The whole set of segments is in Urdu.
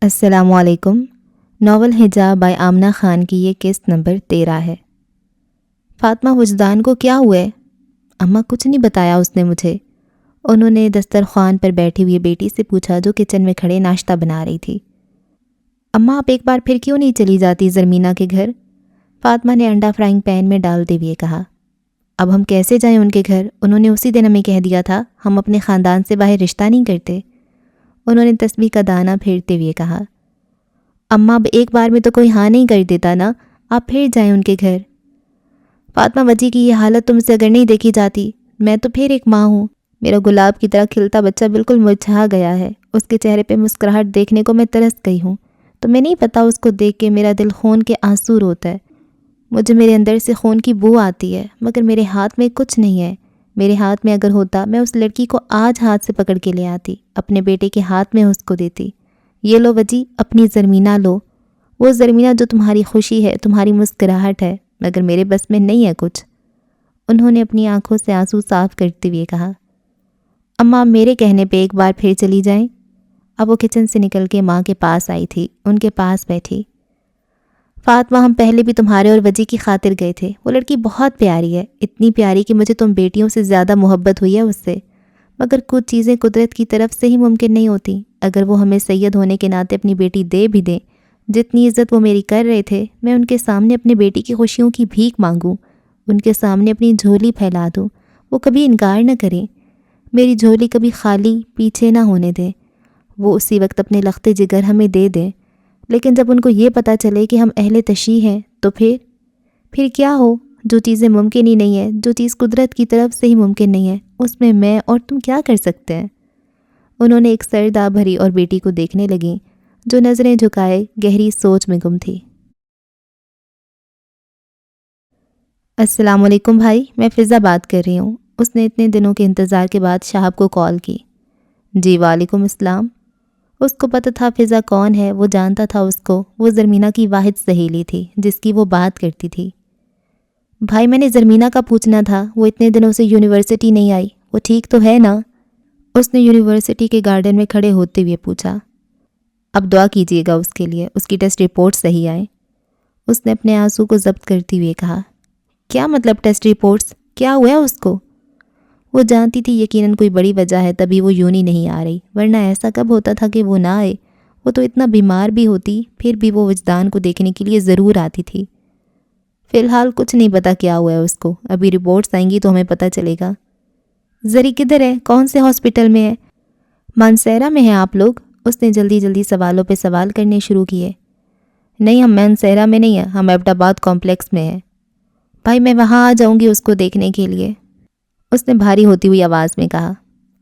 السلام علیکم۔ ناول حجاب بائی آمنہ خان کی یہ قسط نمبر 13 ہے۔ فاطمہ وجدان کو کیا ہوا ہے؟ اماں کچھ نہیں بتایا اس نے مجھے۔ انہوں نے دسترخوان پر بیٹھی ہوئی بیٹی سے پوچھا جو کچن میں کھڑے ناشتہ بنا رہی تھی۔ اماں آپ ایک بار پھر کیوں نہیں چلی جاتی زرمینہ کے گھر؟ فاطمہ نے انڈا فرائنگ پین میں ڈالتے ہوئے کہا۔ اب ہم کیسے جائیں ان کے گھر؟ انہوں نے اسی دن ہمیں کہہ دیا تھا ہم اپنے خاندان سے باہر رشتہ نہیں کرتے۔ انہوں نے تسبیح کا دانہ پھیرتے ہوئے کہا۔ اماں اب ایک بار میں تو کوئی ہاں نہیں کر دیتا نا، آپ پھر جائیں ان کے گھر۔ فاطمہ بچی کی یہ حالت تم سے اگر نہیں دیکھی جاتی، میں تو پھر ایک ماں ہوں۔ میرا گلاب کی طرح کھلتا بچہ بالکل مرجھا گیا ہے، اس کے چہرے پہ مسکراہٹ دیکھنے کو میں ترس گئی ہوں۔ تمہیں نہیں پتہ اس کو دیکھ کے میرا دل خون کے آنسو روتا ہے۔ مجھے میرے اندر سے خون کی بو آتی ہے، مگر میرے ہاتھ میں کچھ نہیں ہے۔ میرے ہاتھ میں اگر ہوتا میں اس لڑکی کو آج ہاتھ سے پکڑ کے لے آتی، اپنے بیٹے کے ہاتھ میں اس کو دیتی۔ یہ لو بجی اپنی زرمینہ لو، وہ زرمینہ جو تمہاری خوشی ہے، تمہاری مسکراہٹ ہے، مگر میرے بس میں نہیں ہے کچھ۔ انہوں نے اپنی آنکھوں سے آنسو صاف کرتے ہوئے کہا۔ اماں میرے کہنے پہ ایک بار پھر چلی جائیں۔ اب وہ کچن سے نکل کے ماں کے پاس آئی تھی، ان کے پاس بیٹھی۔ فاطمہ ہم پہلے بھی تمہارے اور وجی کی خاطر گئے تھے، وہ لڑکی بہت پیاری ہے، اتنی پیاری کہ مجھے تم بیٹیوں سے زیادہ محبت ہوئی ہے اس سے، مگر کچھ چیزیں قدرت کی طرف سے ہی ممکن نہیں ہوتی۔ اگر وہ ہمیں سید ہونے کے ناطے اپنی بیٹی دے بھی دیں، جتنی عزت وہ میری کر رہے تھے، میں ان کے سامنے اپنی بیٹی کی خوشیوں کی بھیک مانگوں، ان کے سامنے اپنی جھولی پھیلا دوں، وہ کبھی انکار نہ کریں، میری جھولی کبھی خالی پیچھے نہ ہونے دیں، وہ اسی وقت اپنے لخت جگر ہمیں دے دیں۔ لیکن جب ان کو یہ پتہ چلے کہ ہم اہل تشیع ہیں تو پھر کیا ہو؟ جو چیزیں ممکن ہی نہیں ہیں، جو چیز قدرت کی طرف سے ہی ممکن نہیں ہے، اس میں اور تم کیا کر سکتے ہیں؟ انہوں نے ایک سردا بھری اور بیٹی کو دیکھنے لگیں جو نظریں جھکائے گہری سوچ میں گم تھی۔ السلام علیکم بھائی، میں فضا بات کر رہی ہوں۔ اس نے اتنے دنوں کے انتظار کے بعد شہاب کو کال کی۔ جی وعلیکم السلام۔ اس کو پتہ تھا فضا کون ہے، وہ جانتا تھا اس کو، وہ زرمینہ کی واحد سہیلی تھی جس کی وہ بات کرتی تھی۔ بھائی میں نے زرمینہ کا پوچھنا تھا، وہ اتنے دنوں سے یونیورسٹی نہیں آئی، وہ ٹھیک تو ہے نا؟ اس نے یونیورسٹی کے گارڈن میں کھڑے ہوتے ہوئے پوچھا۔ اب دعا کیجیے گا اس کے لیے، اس کی ٹیسٹ رپورٹ صحیح آئے۔ اس نے اپنے آنسو کو ضبط کرتے ہوئے کہا۔ کیا مطلب ٹیسٹ رپورٹس؟ کیا ہوا اس کو؟ وہ جانتی تھی یقیناً کوئی بڑی وجہ ہے تبھی وہ یونی نہیں آ رہی، ورنہ ایسا کب ہوتا تھا کہ وہ نہ آئے؟ وہ تو اتنا بیمار بھی ہوتی، پھر بھی وہ وجدان کو دیکھنے کے لیے ضرور آتی تھی۔ فی الحال کچھ نہیں پتا کیا ہوا ہے اس کو، ابھی رپورٹس آئیں گی تو ہمیں پتہ چلے گا۔ زری کدھر ہے؟ کون سے ہاسپٹل میں ہے؟ مانسیرا میں ہیں آپ لوگ؟ اس نے جلدی جلدی سوالوں پہ سوال کرنے شروع کیے۔ نہیں، ہم مانسیرا میں نہیں ہیں، ہم ایبٹ آباد کمپلیکس میں ہیں۔ بھائی میں وہاں آ جاؤں گی اس کو دیکھنے کے لیے، اس نے بھاری ہوتی ہوئی آواز میں کہا۔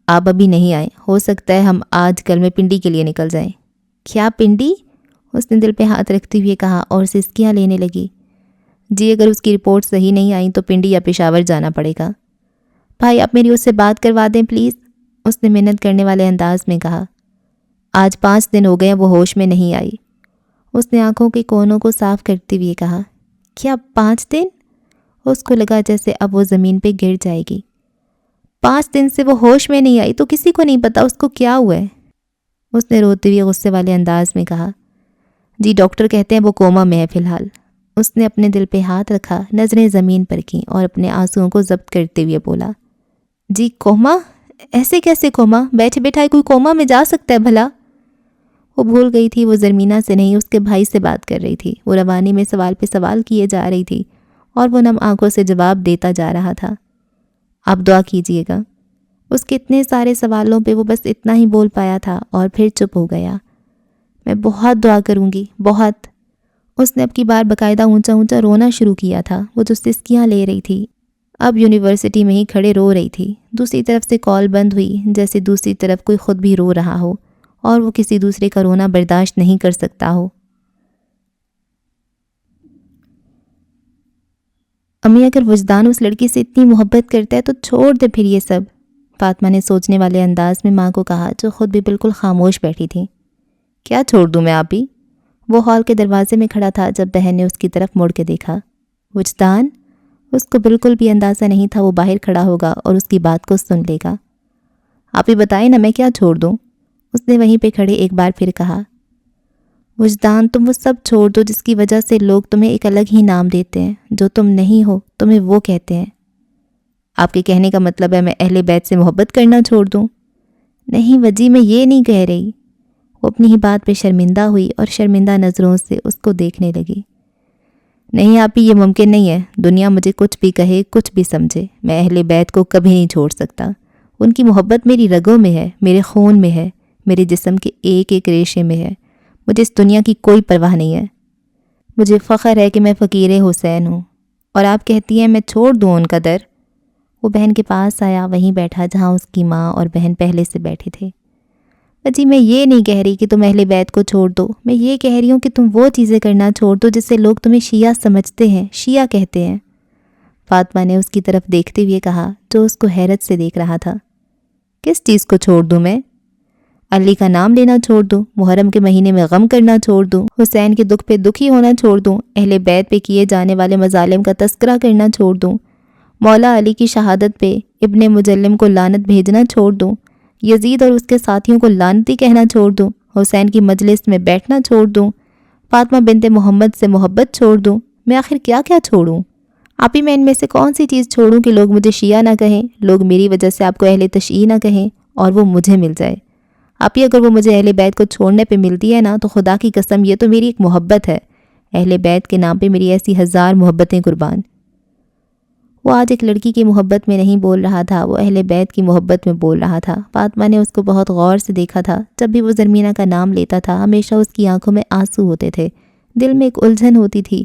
آپ ابھی نہیں آئے، ہو سکتا ہے ہم آج کل میں پنڈی کے لیے نکل جائیں۔ کیا پنڈی؟ اس نے دل پہ ہاتھ رکھتے ہوئے کہا اور سسکیاں لینے لگی۔ جی اگر اس کی رپورٹ صحیح نہیں آئی تو پنڈی یا پشاور جانا پڑے گا۔ بھائی آپ میری اس سے بات کروا دیں پلیز، اس نے منت کرنے والے انداز میں کہا۔ آج 5 دن ہو گئے وہ ہوش میں نہیں آئی، اس نے آنکھوں کے کونوں کو صاف کرتے ہوئے کہا۔ کیا 5 دن؟ اس کو لگا جیسے اب وہ زمین پہ گر جائے گی۔ 5 دن سے وہ ہوش میں نہیں آئی تو کسی کو نہیں پتا اس کو کیا ہوا ہے، اس نے روتے ہوئے غصے والے انداز میں کہا۔ جی ڈاکٹر کہتے ہیں وہ کوما میں ہے فی الحال۔ اس نے اپنے دل پہ ہاتھ رکھا، نظریں زمین پر کیں اور اپنے آنسوؤں کو ضبط کرتے ہوئے بولا۔ جی کوما؟ ایسے کیسے کوما؟ بیٹھے بیٹھائے کوئی کوما میں جا سکتا ہے بھلا؟ وہ بھول گئی تھی وہ زرمینہ سے نہیں اس کے بھائی سے بات کر رہی تھی، وہ روانی میں سوال پہ سوال کیے جا رہی تھی اور وہ نم آنکھوں سے جواب دیتا جا رہا تھا۔ آپ دعا کیجیے گا۔ اس کے اتنے سارے سوالوں پہ وہ بس اتنا ہی بول پایا تھا اور پھر چپ ہو گیا۔ میں بہت دعا کروں گی، بہت۔ اس نے اب کی بار باقاعدہ اونچا اونچا رونا شروع کیا تھا، وہ جو سسکیاں لے رہی تھی، اب یونیورسٹی میں ہی کھڑے رو رہی تھی۔ دوسری طرف سے کال بند ہوئی، جیسے دوسری طرف کوئی خود بھی رو رہا ہو اور وہ کسی دوسرے کا رونا برداشت نہیں کر سکتا ہو۔ امی اگر وجدان اس لڑکی سے اتنی محبت کرتا ہے تو چھوڑ دے پھر یہ سب، فاطمہ نے سوچنے والے انداز میں ماں کو کہا جو خود بھی بالکل خاموش بیٹھی تھی۔ کیا چھوڑ دوں میں آپ ہی؟ وہ ہال کے دروازے میں کھڑا تھا جب بہن نے اس کی طرف مڑ کے دیکھا۔ وجدان؟ اس کو بالکل بھی اندازہ نہیں تھا وہ باہر کھڑا ہوگا اور اس کی بات کو سن لے گا۔ آپ ہی بتائیں نا میں کیا چھوڑ دوں؟ اس نے وہیں پہ کھڑے ایک بار پھر کہا۔ وجدان، تم وہ سب چھوڑ دو جس کی وجہ سے لوگ تمہیں ایک الگ ہی نام دیتے ہیں، جو تم نہیں ہو تمہیں وہ کہتے ہیں۔ آپ کے کہنے کا مطلب ہے میں اہل بیت سے محبت کرنا چھوڑ دوں؟ نہیں وجی، میں یہ نہیں کہہ رہی۔ وہ اپنی ہی بات پہ شرمندہ ہوئی اور شرمندہ نظروں سے اس کو دیکھنے لگی۔ نہیں آپ ہی، یہ ممکن نہیں ہے، دنیا مجھے کچھ بھی کہے، کچھ بھی سمجھے، میں اہل بیت کو کبھی نہیں چھوڑ سکتا۔ ان کی محبت میری رگوں میں ہے، میرے خون میں ہے، میرے جسم کے ایک ایک ریشے میں ہے۔ مجھے اس دنیا کی کوئی پرواہ نہیں ہے۔ مجھے فخر ہے کہ میں فقیر حسین ہوں، اور آپ کہتی ہیں میں چھوڑ دوں ان کا در؟ وہ بہن کے پاس آیا، وہیں بیٹھا جہاں اس کی ماں اور بہن پہلے سے بیٹھے تھے۔ جی میں یہ نہیں کہہ رہی کہ تم اہل بیت کو چھوڑ دو، میں یہ کہہ رہی ہوں کہ تم وہ چیزیں کرنا چھوڑ دو جس سے لوگ تمہیں شیعہ سمجھتے ہیں، شیعہ کہتے ہیں۔ فاطمہ نے اس کی طرف دیکھتے ہوئے کہا، جو اس کو حیرت سے دیکھ رہا تھا۔ کس چیز کو چھوڑ دوں میں؟ علی کا نام لینا چھوڑ دوں، محرم کے مہینے میں غم کرنا چھوڑ دوں، حسین کے دکھ پہ دکھی ہونا چھوڑ دوں، اہل بیت پہ کیے جانے والے مظالم کا تذکرہ کرنا چھوڑ دوں، مولا علی کی شہادت پہ ابن مجلم کو لعنت بھیجنا چھوڑ دوں، یزید اور اس کے ساتھیوں کو لعنتی کہنا چھوڑ دوں، حسین کی مجلس میں بیٹھنا چھوڑ دوں، فاطمہ بنت محمد سے محبت چھوڑ دوں، میں آخر کیا کیا چھوڑوں؟ آپ ہی، میں ان میں سے کون سی چیز چھوڑوں کہ لوگ مجھے شیعہ نہ کہیں، لوگ میری وجہ سے آپ کو اہل تشیع نہ کہیں، اور وہ مجھے مل جائے؟ آپ ہی، اگر وہ مجھے اہل بیت کو چھوڑنے پہ ملتی ہے نا، تو خدا کی قسم یہ تو میری ایک محبت ہے، اہل بیت کے نام پہ میری ایسی ہزار محبتیں قربان۔ وہ آج ایک لڑکی کی محبت میں نہیں بول رہا تھا، وہ اہل بیت کی محبت میں بول رہا تھا۔ فاطمہ نے اس کو بہت غور سے دیکھا تھا، جب بھی وہ زرمینہ کا نام لیتا تھا ہمیشہ اس کی آنکھوں میں آنسو ہوتے تھے، دل میں ایک الجھن ہوتی تھی،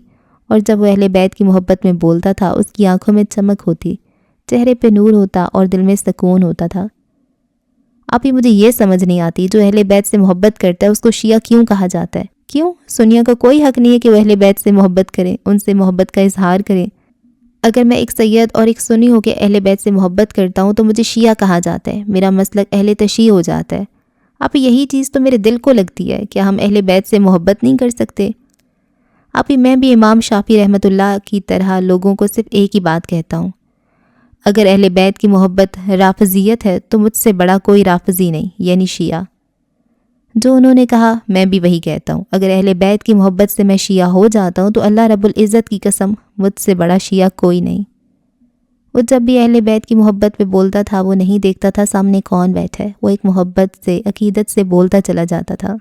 اور جب وہ اہل بیت کی محبت میں بولتا تھا اس کی آنکھوں میں چمک ہوتی، چہرے پہ نور ہوتا اور دل میں سکون ہوتا تھا۔ آپ ہی، مجھے یہ سمجھ نہیں آتی، جو اہل بیت سے محبت کرتا ہے اس کو شیعہ کیوں کہا جاتا ہے؟ کیوں؟ سنیوں کا کوئی حق نہیں ہے کہ وہ اہل بیت سے محبت کریں، ان سے محبت کا اظہار کریں۔ اگر میں ایک سید اور ایک سنی ہو کے اہل بیت سے محبت کرتا ہوں تو مجھے شیعہ کہا جاتا ہے، میرا مسلک اہل تشیع ہو جاتا ہے۔ آپ یہی چیز تو میرے دل کو لگتی ہے، کیا ہم اہل بیت سے محبت نہیں کر سکتے؟ آپ ہی، میں بھی امام شافعی رحمۃ اللہ کی طرح لوگوں کو صرف ایک ہی بات کہتا ہوں، اگر اہل بیت کی محبت رافضیت ہے تو مجھ سے بڑا کوئی رافضی نہیں، یعنی شیعہ۔ جو انہوں نے کہا میں بھی وہی کہتا ہوں، اگر اہل بیت کی محبت سے میں شیعہ ہو جاتا ہوں تو اللہ رب العزت کی قسم مجھ سے بڑا شیعہ کوئی نہیں۔ وہ جب بھی اہل بیت کی محبت پہ بولتا تھا وہ نہیں دیکھتا تھا سامنے کون بیٹھا ہے، وہ ایک محبت سے، عقیدت سے بولتا چلا جاتا تھا۔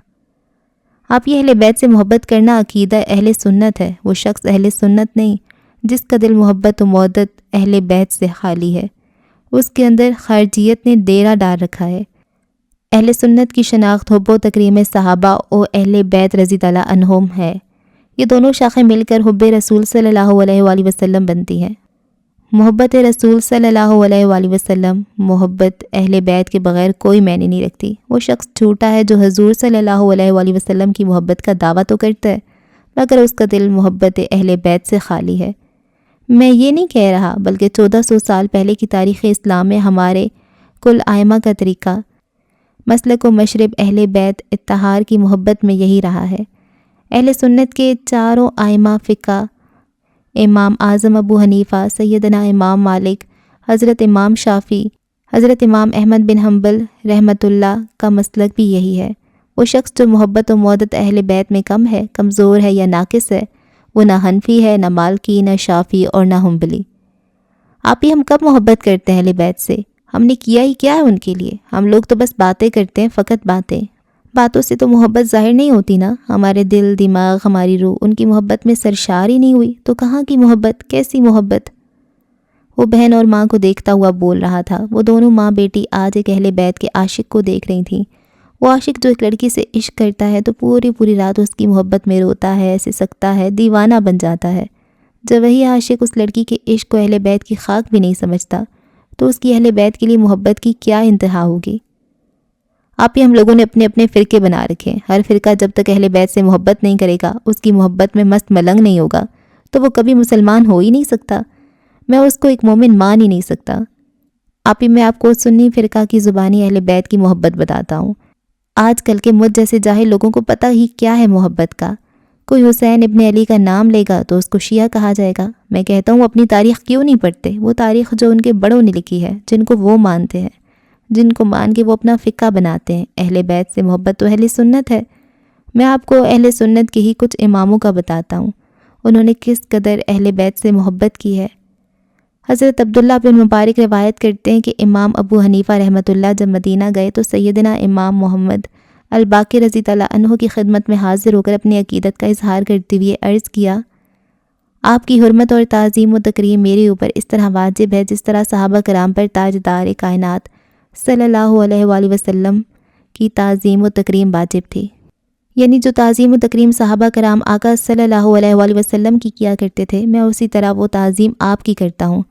آپ یہ اہل بیت سے محبت کرنا عقیدہ اہل سنت ہے، وہ شخص اہل سنت نہیں جس کا دل محبت و مودت اہل بیت سے خالی ہے، اس کے اندر خارجیت نے ڈیرا ڈال رکھا ہے۔ اہل سنت کی شناخت حب و تکریم صحابہ و اہل بیت رضی اللہ عنہم ہے، یہ دونوں شاخیں مل کر حب رسول صلی اللہ علیہ وآلہ وسلم بنتی ہیں۔ محبت رسول صلی اللہ علیہ وآلہ وسلم محبت اہل بیت کے بغیر کوئی معنی نہیں رکھتی۔ وہ شخص جھوٹا ہے جو حضور صلی اللہ علیہ وآلہ وسلم کی محبت کا دعویٰ تو کرتا ہے مگر اس کا دل محبت اہل بیت سے خالی ہے۔ میں یہ نہیں کہہ رہا، بلکہ 1400 سال پہلے کی تاریخ اسلام میں ہمارے کل ائمہ کا طریقہ، مسلک و مشرب اہل بیت اتحار کی محبت میں یہی رہا ہے۔ اہل سنت کے چاروں ائمہ فقہ، امام اعظم ابو حنیفہ، سیدنا امام مالک، حضرت امام شافعی، حضرت امام احمد بن حنبل رحمۃ اللہ کا مسلک بھی یہی ہے۔ وہ شخص جو محبت و مودت اہل بیت میں کم ہے، کمزور ہے یا ناقص ہے، وہ نہ حنفی ہے، نہ مالکی، نہ شافعی اور نہ حنبلی۔ آپ ہی، ہم کب محبت کرتے ہیں اہل بیت سے؟ ہم نے کیا ہی کیا ہے ان کے لیے؟ ہم لوگ تو بس باتیں کرتے ہیں، فقط باتیں۔ باتوں سے تو محبت ظاہر نہیں ہوتی نا، ہمارے دل، دماغ، ہماری روح ان کی محبت میں سرشار ہی نہیں ہوئی تو کہاں کی محبت، کیسی محبت؟ وہ بہن اور ماں کو دیکھتا ہوا بول رہا تھا۔ وہ دونوں ماں بیٹی آج ایک اہل بیت کے عاشق کو دیکھ رہی تھیں۔ وہ عاشق جو ایک لڑکی سے عشق کرتا ہے تو پوری رات اس کی محبت میں روتا ہے، سسکتا ہے، دیوانہ بن جاتا ہے۔ جب وہی عاشق اس لڑکی کے عشق کو اہل بیت کی خاک بھی نہیں سمجھتا تو اس کی اہل بیت کے لیے محبت کی کیا انتہا ہوگی؟ آپ ہی، ہم لوگوں نے اپنے اپنے فرقے بنا رکھے ہیں، ہر فرقہ جب تک اہل بیت سے محبت نہیں کرے گا، اس کی محبت میں مست ملنگ نہیں ہوگا تو وہ کبھی مسلمان ہو ہی نہیں سکتا، میں اس کو ایک مومن مان ہی نہیں سکتا۔ آپ ہی، میں آپ کو سنی فرقہ کی زبانی اہل بیت کی محبت بتاتا ہوں۔ آج کل کے مجھ جیسے جاہل لوگوں کو پتہ ہی کیا ہے محبت کا۔ کوئی حسین ابن علی کا نام لے گا تو اس کو شیعہ کہا جائے گا۔ میں کہتا ہوں اپنی تاریخ کیوں نہیں پڑھتے؟ وہ تاریخ جو ان کے بڑوں نے لکھی ہے، جن کو وہ مانتے ہیں، جن کو مان کے وہ اپنا فقہ بناتے ہیں۔ اہل بیت سے محبت تو اہل سنت ہے، میں آپ کو اہل سنت کے ہی کچھ اماموں کا بتاتا ہوں، انہوں نے کس قدر اہل بیت سے محبت کی ہے۔ حضرت عبداللہ بن مبارک روایت کرتے ہیں کہ امام ابو حنیفہ رحمۃ اللہ جب مدینہ گئے تو سیدنا امام محمد الباقر رضی اللہ عنہ کی خدمت میں حاضر ہو کر اپنی عقیدت کا اظہار کرتے ہوئے عرض کیا، آپ کی حرمت اور تعظیم و تکریم میرے اوپر اس طرح واجب ہے جس طرح صحابہ کرام پر تاجدار کائنات صلی اللہ علیہ وآلہ وسلم کی تعظیم و تکریم واجب تھی۔ یعنی جو تعظیم و تکریم صحابہ کرام آقا صلی اللہ علیہ وآلہ وسلم کی کیا کرتے تھے، میں اسی طرح وہ تعظیم آپ کی کرتا ہوں،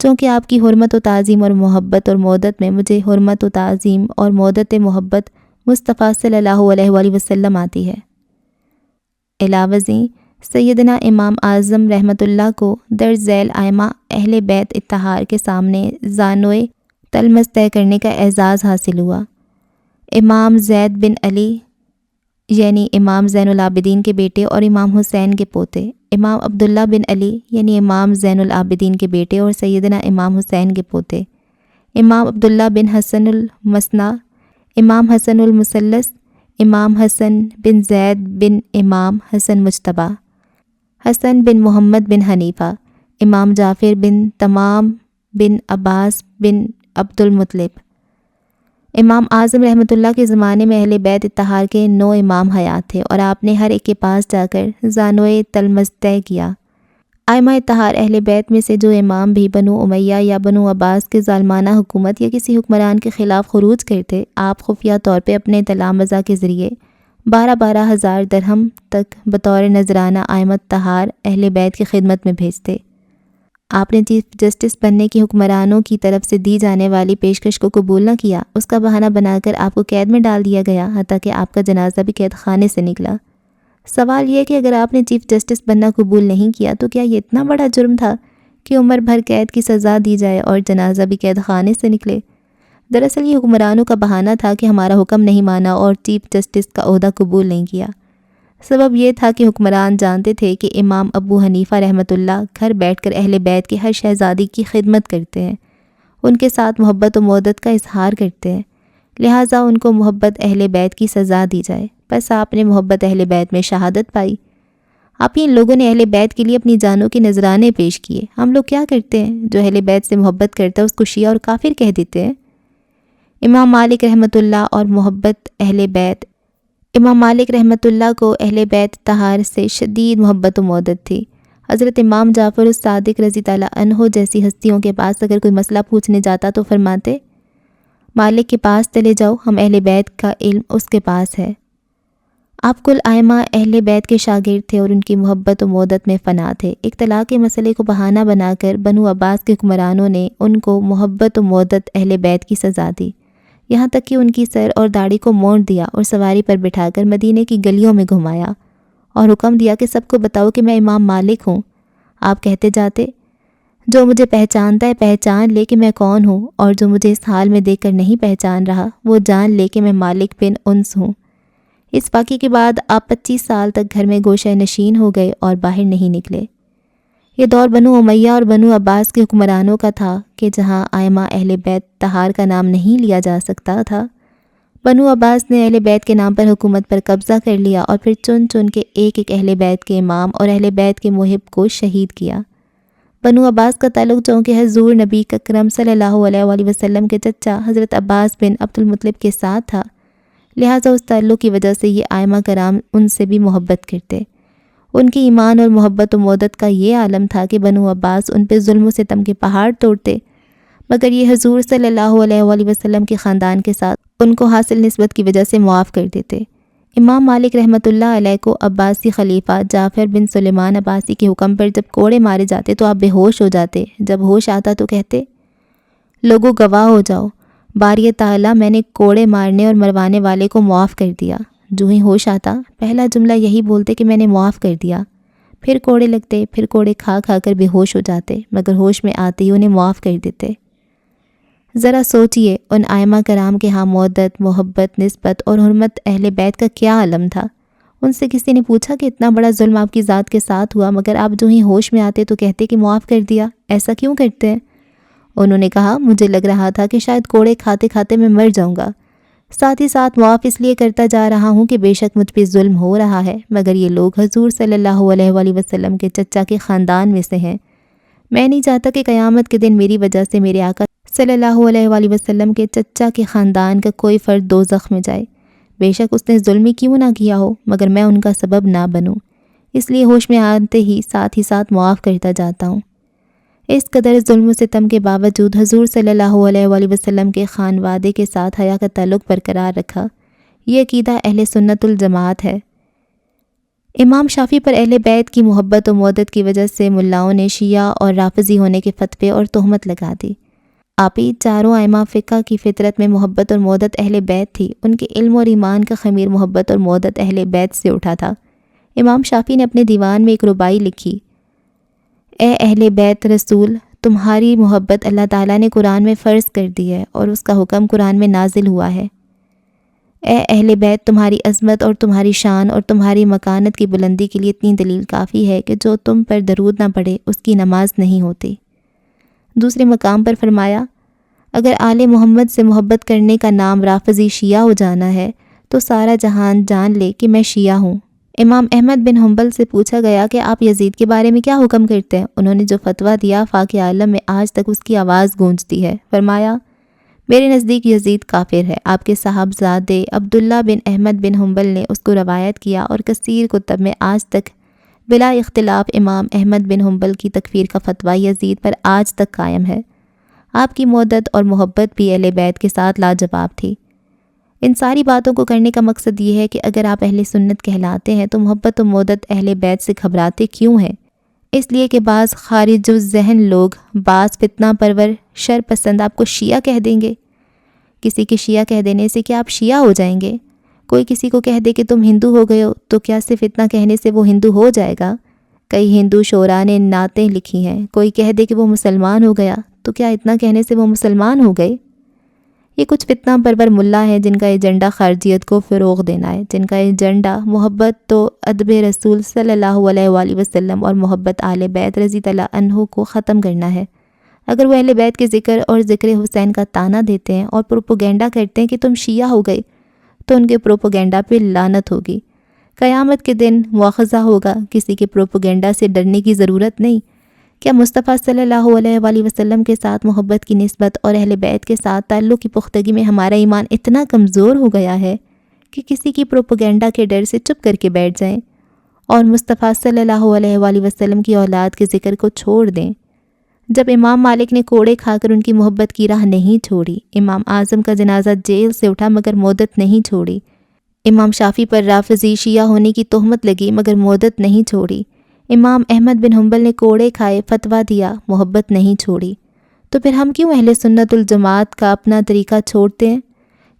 چونکہ آپ کی حرمت و تعظیم اور محبت اور مودت میں مجھے حرمت و تعظیم اور مودت محبت مصطفیٰ صلی اللہ علیہ وآلہ وسلم آتی ہے۔ علاوہ ازیں سیدنا امام اعظم رحمۃ اللہ کو درج ذیل ائمہ اہل بیت اطہار کے سامنے زانوئے تلمذ طے کرنے کا اعزاز حاصل ہوا۔ امام زید بن علی یعنی امام زین العابدین کے بیٹے اور امام حسین کے پوتے، امام عبداللہ بن علی یعنی امام زین العابدین کے بیٹے اور سیدنا امام حسین کے پوتے، امام عبداللہ بن حسن المثنیٰ، امام حسن المثلث، امام حسن بن زید بن امام حسن مجتبیٰ، حسن بن محمد بن حنیفہ، امام جعفر بن تمام بن عباس بن عبد المطلب۔ امام اعظم رحمۃ اللہ کے زمانے میں اہل بیت اطہار کے 9 امام حیات تھے اور آپ نے ہر ایک کے پاس جا کر زانوئے تلمذ طے کیا۔ ائمہ اطہار اہل بیت میں سے جو امام بھی بنو امیہ یا بنو عباس کے ظالمانہ حکومت یا کسی حکمران کے خلاف خروج کرتے، آپ خفیہ طور پہ اپنے تلامذہ کے ذریعے 12 ہزار درہم تک بطور نذرانہ ائمہ اطہار اہل بیت کی خدمت میں بھیجتے۔ آپ نے چیف جسٹس بننے کی حکمرانوں کی طرف سے دی جانے والی پیشکش کو قبول نہ کیا، اس کا بہانہ بنا کر آپ کو قید میں ڈال دیا گیا، حتیٰ کہ آپ کا جنازہ بھی قید خانے سے نکلا۔ سوال یہ کہ اگر آپ نے چیف جسٹس بننا قبول نہیں کیا تو کیا یہ اتنا بڑا جرم تھا کہ عمر بھر قید کی سزا دی جائے اور جنازہ بھی قید خانے سے نکلے؟ دراصل یہ حکمرانوں کا بہانہ تھا کہ ہمارا حکم نہیں مانا اور چیف جسٹس کا عہدہ قبول نہیں کیا۔ سبب یہ تھا کہ حکمران جانتے تھے کہ امام ابو حنیفہ رحمۃ اللہ گھر بیٹھ کر اہل بیت کے ہر شہزادی کی خدمت کرتے ہیں، ان کے ساتھ محبت و مودت کا اظہار کرتے ہیں، لہٰذا ان کو محبت اہل بیت کی سزا دی جائے۔ بس آپ نے محبت اہل بیت میں شہادت پائی۔ آپ ان لوگوں نے اہل بیت کے لیے اپنی جانوں کے نذرانے پیش کیے۔ ہم لوگ کیا کرتے ہیں؟ جو اہل بیت سے محبت کرتا ہے اس کو شیعہ اور کافر کہہ دیتے ہیں۔ امام مالک رحمۃ اللہ اور محبت اہل بیت، امام مالک رحمۃ اللہ کو اہل بیت اطہار سے شدید محبت و مودت تھی۔ حضرت امام جعفر الصادق رضی اللہ عنہ جیسی ہستیوں کے پاس اگر کوئی مسئلہ پوچھنے جاتا تو فرماتے، مالک کے پاس چلے جاؤ، ہم اہل بیت کا علم اس کے پاس ہے۔ آپ کل ائمہ اہل بیت کے شاگرد تھے اور ان کی محبت و مودت میں فنا تھے۔ ایک طلاق کے مسئلے کو بہانہ بنا کر بنو عباس کے حکمرانوں نے ان کو محبت و مودت اہل بیت کی سزا دی، یہاں تک کہ ان کی سر اور داڑھی کو مونڈ دیا اور سواری پر بٹھا کر مدینے کی گلیوں میں گھمایا اور حکم دیا کہ سب کو بتاؤ کہ میں امام مالک ہوں۔ آپ کہتے جاتے، جو مجھے پہچانتا ہے پہچان لے کہ میں کون ہوں، اور جو مجھے اس حال میں دیکھ کر نہیں پہچان رہا وہ جان لے کہ میں مالک بن انس ہوں۔ اس واقعے کے بعد آپ 25 سال تک گھر میں گوشہ نشین ہو گئے اور باہر نہیں نکلے۔ یہ دور بنو امیہ اور بنو عباس کے حکمرانوں کا تھا کہ جہاں ائمہ اہل بیت طہار کا نام نہیں لیا جا سکتا تھا، بنو عباس نے اہل بیت کے نام پر حکومت پر قبضہ کر لیا اور پھر چن چن کے ایک ایک اہل بیت کے امام اور اہل بیت کے محب کو شہید کیا۔ بنو عباس کا تعلق چونکہ حضور نبی اکرم صلی اللہ علیہ وآلہ وسلم کے چچا حضرت عباس بن عبد المطلب کے ساتھ تھا، لہٰذا اس تعلق کی وجہ سے یہ ائمہ کرام ان سے بھی محبت کرتے۔ ان کی ایمان اور محبت و مودت کا یہ عالم تھا کہ بنو عباس ان پہ ظلم و ستم کے پہاڑ توڑتے، مگر یہ حضور صلی اللہ علیہ وآلہ وسلم کے خاندان کے ساتھ ان کو حاصل نسبت کی وجہ سے معاف کر دیتے۔ امام مالک رحمۃ اللہ علیہ کو عباسی خلیفہ جعفر بن سلیمان عباسی کے حکم پر جب کوڑے مارے جاتے تو آپ بے ہوش ہو جاتے۔ جب ہوش آتا تو کہتے، لوگوں گواہ ہو جاؤ، باری تعالیٰ میں نے کوڑے مارنے اور مروانے والے کو معاف کر دیا۔ جو ہی ہوش آتا پہلا جملہ یہی بولتے کہ میں نے معاف کر دیا، پھر کوڑے لگتے، پھر کوڑے کھا کھا کر بے ہوش ہو جاتے، مگر ہوش میں آتے ہی انہیں معاف کر دیتے۔ ذرا سوچئے ان ائمہ کرام کے ہاں مودت، محبت، نسبت اور حرمت اہل بیت کا کیا عالم تھا۔ ان سے کسی نے پوچھا کہ اتنا بڑا ظلم آپ کی ذات کے ساتھ ہوا مگر آپ جو ہی ہوش میں آتے تو کہتے کہ معاف کر دیا، ایسا کیوں کرتے ہیں؟ انہوں نے کہا، مجھے لگ رہا تھا کہ شاید کوڑے کھاتے کھاتے میں مر جاؤں گا۔ ساتھ ہی ساتھ معاف اس لیے کرتا جا رہا ہوں کہ بے شک مجھ پہ ظلم ہو رہا ہے، مگر یہ لوگ حضور صلی اللہ علیہ وآلہ وسلم کے چچا کے خاندان میں سے ہیں۔ میں نہیں چاہتا کہ قیامت کے دن میری وجہ سے میرے آقا صلی اللہ علیہ وآلہ وسلم کے چچا کے خاندان کا کوئی فرد دوزخ میں جائے، بے شک اس نے ظلم کیوں نہ کیا ہو، مگر میں ان کا سبب نہ بنوں، اس لیے ہوش میں آتے ہی ساتھ معاف کرتا جاتا ہوں۔ اس قدر ظلم و ستم کے باوجود حضور صلی اللہ علیہ وآلہ وسلم کے خانوادے کے ساتھ حیا کا تعلق برقرار رکھا۔ یہ عقیدہ اہل سنت الجماعت ہے۔ امام شافعی پر اہل بیت کی محبت و مودت کی وجہ سے ملاؤں نے شیعہ اور رافضی ہونے کے فتوے اور تہمت لگا دی۔ آپی چاروں ائمہ فقہ کی فطرت میں محبت اور مودت اہل بیت تھی، ان کے علم اور ایمان کا خمیر محبت اور مودت اہل بیت سے اٹھا تھا۔ امام شافعی نے اپنے دیوان میں ایک ربائی لکھی: اے اہل بیت رسول، تمہاری محبت اللہ تعالیٰ نے قرآن میں فرض کر دی ہے اور اس کا حکم قرآن میں نازل ہوا ہے۔ اے اہل بیت، تمہاری عظمت اور تمہاری شان اور تمہاری مکانت کی بلندی کے لیے اتنی دلیل کافی ہے کہ جو تم پر درود نہ پڑھے اس کی نماز نہیں ہوتی۔ دوسرے مقام پر فرمایا: اگر آل محمد سے محبت کرنے کا نام رافضی شیعہ ہو جانا ہے تو سارا جہان جان لے کہ میں شیعہ ہوں۔ امام احمد بن حنبل سے پوچھا گیا کہ آپ یزید کے بارے میں کیا حکم کرتے ہیں؟ انہوں نے جو فتویٰ دیا فاق عالم میں آج تک اس کی آواز گونجتی ہے۔ فرمایا: میرے نزدیک یزید کافر ہے۔ آپ کے صاحبزادے عبداللہ بن احمد بن حنبل نے اس کو روایت کیا اور کثیر کتب میں آج تک بلا اختلاف امام احمد بن حنبل کی تکفیر کا فتویٰ یزید پر آج تک قائم ہے۔ آپ کی مودت اور محبت بھی اہل بیت کے ساتھ لاجواب تھی۔ ان ساری باتوں کو کرنے کا مقصد یہ ہے کہ اگر آپ اہل سنت کہلاتے ہیں تو محبت و مودت اہل بیت سے گھبراتے کیوں ہیں؟ اس لیے کہ بعض خارج الذہن لوگ، بعض فتنہ پرور شر پسند آپ کو شیعہ کہہ دیں گے۔ کسی کے شیعہ کہہ دینے سے کیا آپ شیعہ ہو جائیں گے؟ کوئی کسی کو کہہ دے کہ تم ہندو ہو گئے ہو تو کیا صرف اتنا کہنے سے وہ ہندو ہو جائے گا؟ کئی ہندو شعراء نے نعتیں لکھی ہیں، کوئی کہہ دے کہ وہ مسلمان ہو گیا تو کیا اتنا کہنے سے وہ مسلمان ہو گئے؟ یہ کچھ فتنہ پرور ملا ہیں جن کا ایجنڈا خارجیت کو فروغ دینا ہے، جن کا ایجنڈا محبت و ادب رسول صلی اللہ علیہ وآلہ وسلم اور محبت آل بیت رضی اللہ عنہ کو ختم کرنا ہے۔ اگر وہ اہل بیت کے ذکر اور ذکر حسین کا طعنہ دیتے ہیں اور پروپوگینڈا کرتے ہیں کہ تم شیعہ ہو گئے تو ان کے پروپوگینڈا پہ لعنت ہوگی۔ قیامت کے دن مواخذہ ہوگا، کسی کے پروپوگینڈا سے ڈرنے کی ضرورت نہیں۔ کیا مصطفیٰ صلی اللہ علیہ وآلہ وسلم کے ساتھ محبت کی نسبت اور اہل بیت کے ساتھ تعلق کی پختگی میں ہمارا ایمان اتنا کمزور ہو گیا ہے کہ کسی کی پروپوگینڈا کے ڈر سے چپ کر کے بیٹھ جائیں اور مصطفیٰ صلی اللہ علیہ وآلہ وسلم کی اولاد کے ذکر کو چھوڑ دیں؟ جب امام مالک نے کوڑے کھا کر ان کی محبت کی راہ نہیں چھوڑی، امام اعظم کا جنازہ جیل سے اٹھا مگر مودت نہیں چھوڑی، امام شافعی پر رافضی شیعہ ہونے کی تہمت لگی مگر مودت نہیں چھوڑی، امام احمد بن حنبل نے کوڑے کھائے فتویٰ دیا، محبت نہیں چھوڑی، تو پھر ہم کیوں اہل سنت الجماعت کا اپنا طریقہ چھوڑتے ہیں؟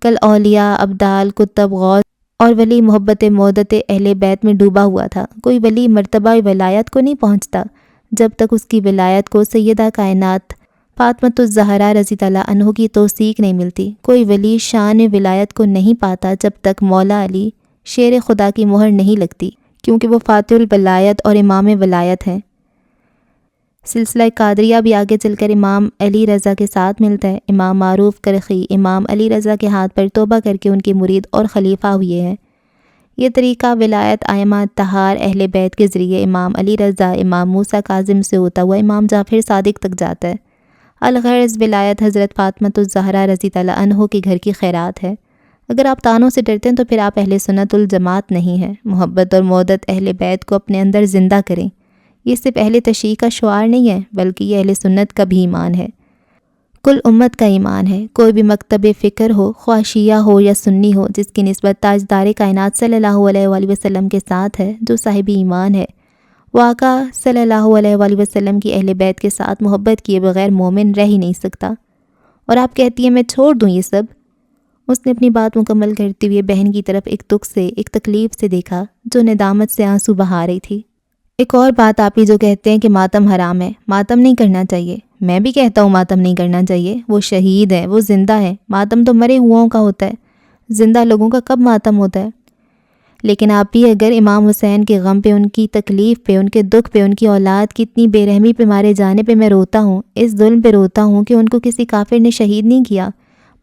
کل اولیاء، ابدال، کتب غوث اور ولی محبت مودت اہل بیت میں ڈوبا ہوا تھا۔ کوئی ولی مرتبہ ولایت کو نہیں پہنچتا جب تک اس کی ولایت کو سیدہ کائنات فاطمۃ الزہرا رضی اللہ عنہ کی توثیق نہیں ملتی۔ کوئی ولی شان ولایت کو نہیں پاتا جب تک مولا علی شیر خدا کی مہر نہیں لگتی، کیونکہ وہ فاتح الولایت اور امام ولایت ہیں۔ سلسلہ قادریہ بھی آگے چل کر امام علی رضا کے ساتھ ملتا ہے۔ امام معروف کرخی امام علی رضا کے ہاتھ پر توبہ کر کے ان کے مرید اور خلیفہ ہوئے ہیں۔ یہ طریقہ ولایت ائمہ طہار اہل بیت کے ذریعے امام علی رضا، امام موسیٰ کاظم سے ہوتا ہوا امام جعفر صادق تک جاتا ہے۔ الغرض ولایت حضرت فاطمۃ الزہرا رضی اللہ عنہ کے گھر کی خیرات ہے۔ اگر آپ طعنوں سے ڈرتے ہیں تو پھر آپ اہل سنت الجماعت نہیں ہیں۔ محبت اور مودت اہل بیت کو اپنے اندر زندہ کریں۔ یہ صرف اہل تشیع کا شعار نہیں ہے بلکہ یہ اہل سنت کا بھی ایمان ہے، کل امت کا ایمان ہے۔ کوئی بھی مکتب فکر ہو، خواہ شیعہ ہو یا سنی ہو، جس کی نسبت تاجدار کائنات صلی اللہ علیہ وآلہ وسلم کے ساتھ ہے، جو صاحب ایمان ہے، وہ آقا صلی اللہ علیہ وآلہ وسلم کی اہل بیت کے ساتھ محبت کیے بغیر مومن رہ ہی نہیں سکتا۔ اور آپ کہتی ہیں میں چھوڑ دوں یہ سب؟ اس نے اپنی بات مکمل کرتے ہوئے بہن کی طرف ایک دکھ سے، ایک تکلیف سے دیکھا جو ندامت سے آنسو بہا رہی تھی۔ ایک اور بات آپ ہی جو کہتے ہیں کہ ماتم حرام ہے، ماتم نہیں کرنا چاہیے۔ میں بھی کہتا ہوں ماتم نہیں کرنا چاہیے، وہ شہید ہیں، وہ زندہ ہیں۔ ماتم تو مرے ہواؤں کا ہوتا ہے، زندہ لوگوں کا کب ماتم ہوتا ہے؟ لیکن آپ بھی اگر امام حسین کے غم پہ، ان کی تکلیف پہ، ان کے دکھ پہ، ان کی اولاد کی اتنی بے رحمی پہ مارے جانے پہ میں روتا ہوں، اس ظلم پہ روتا ہوں کہ ان کو کسی کافر نے شہید نہیں کیا،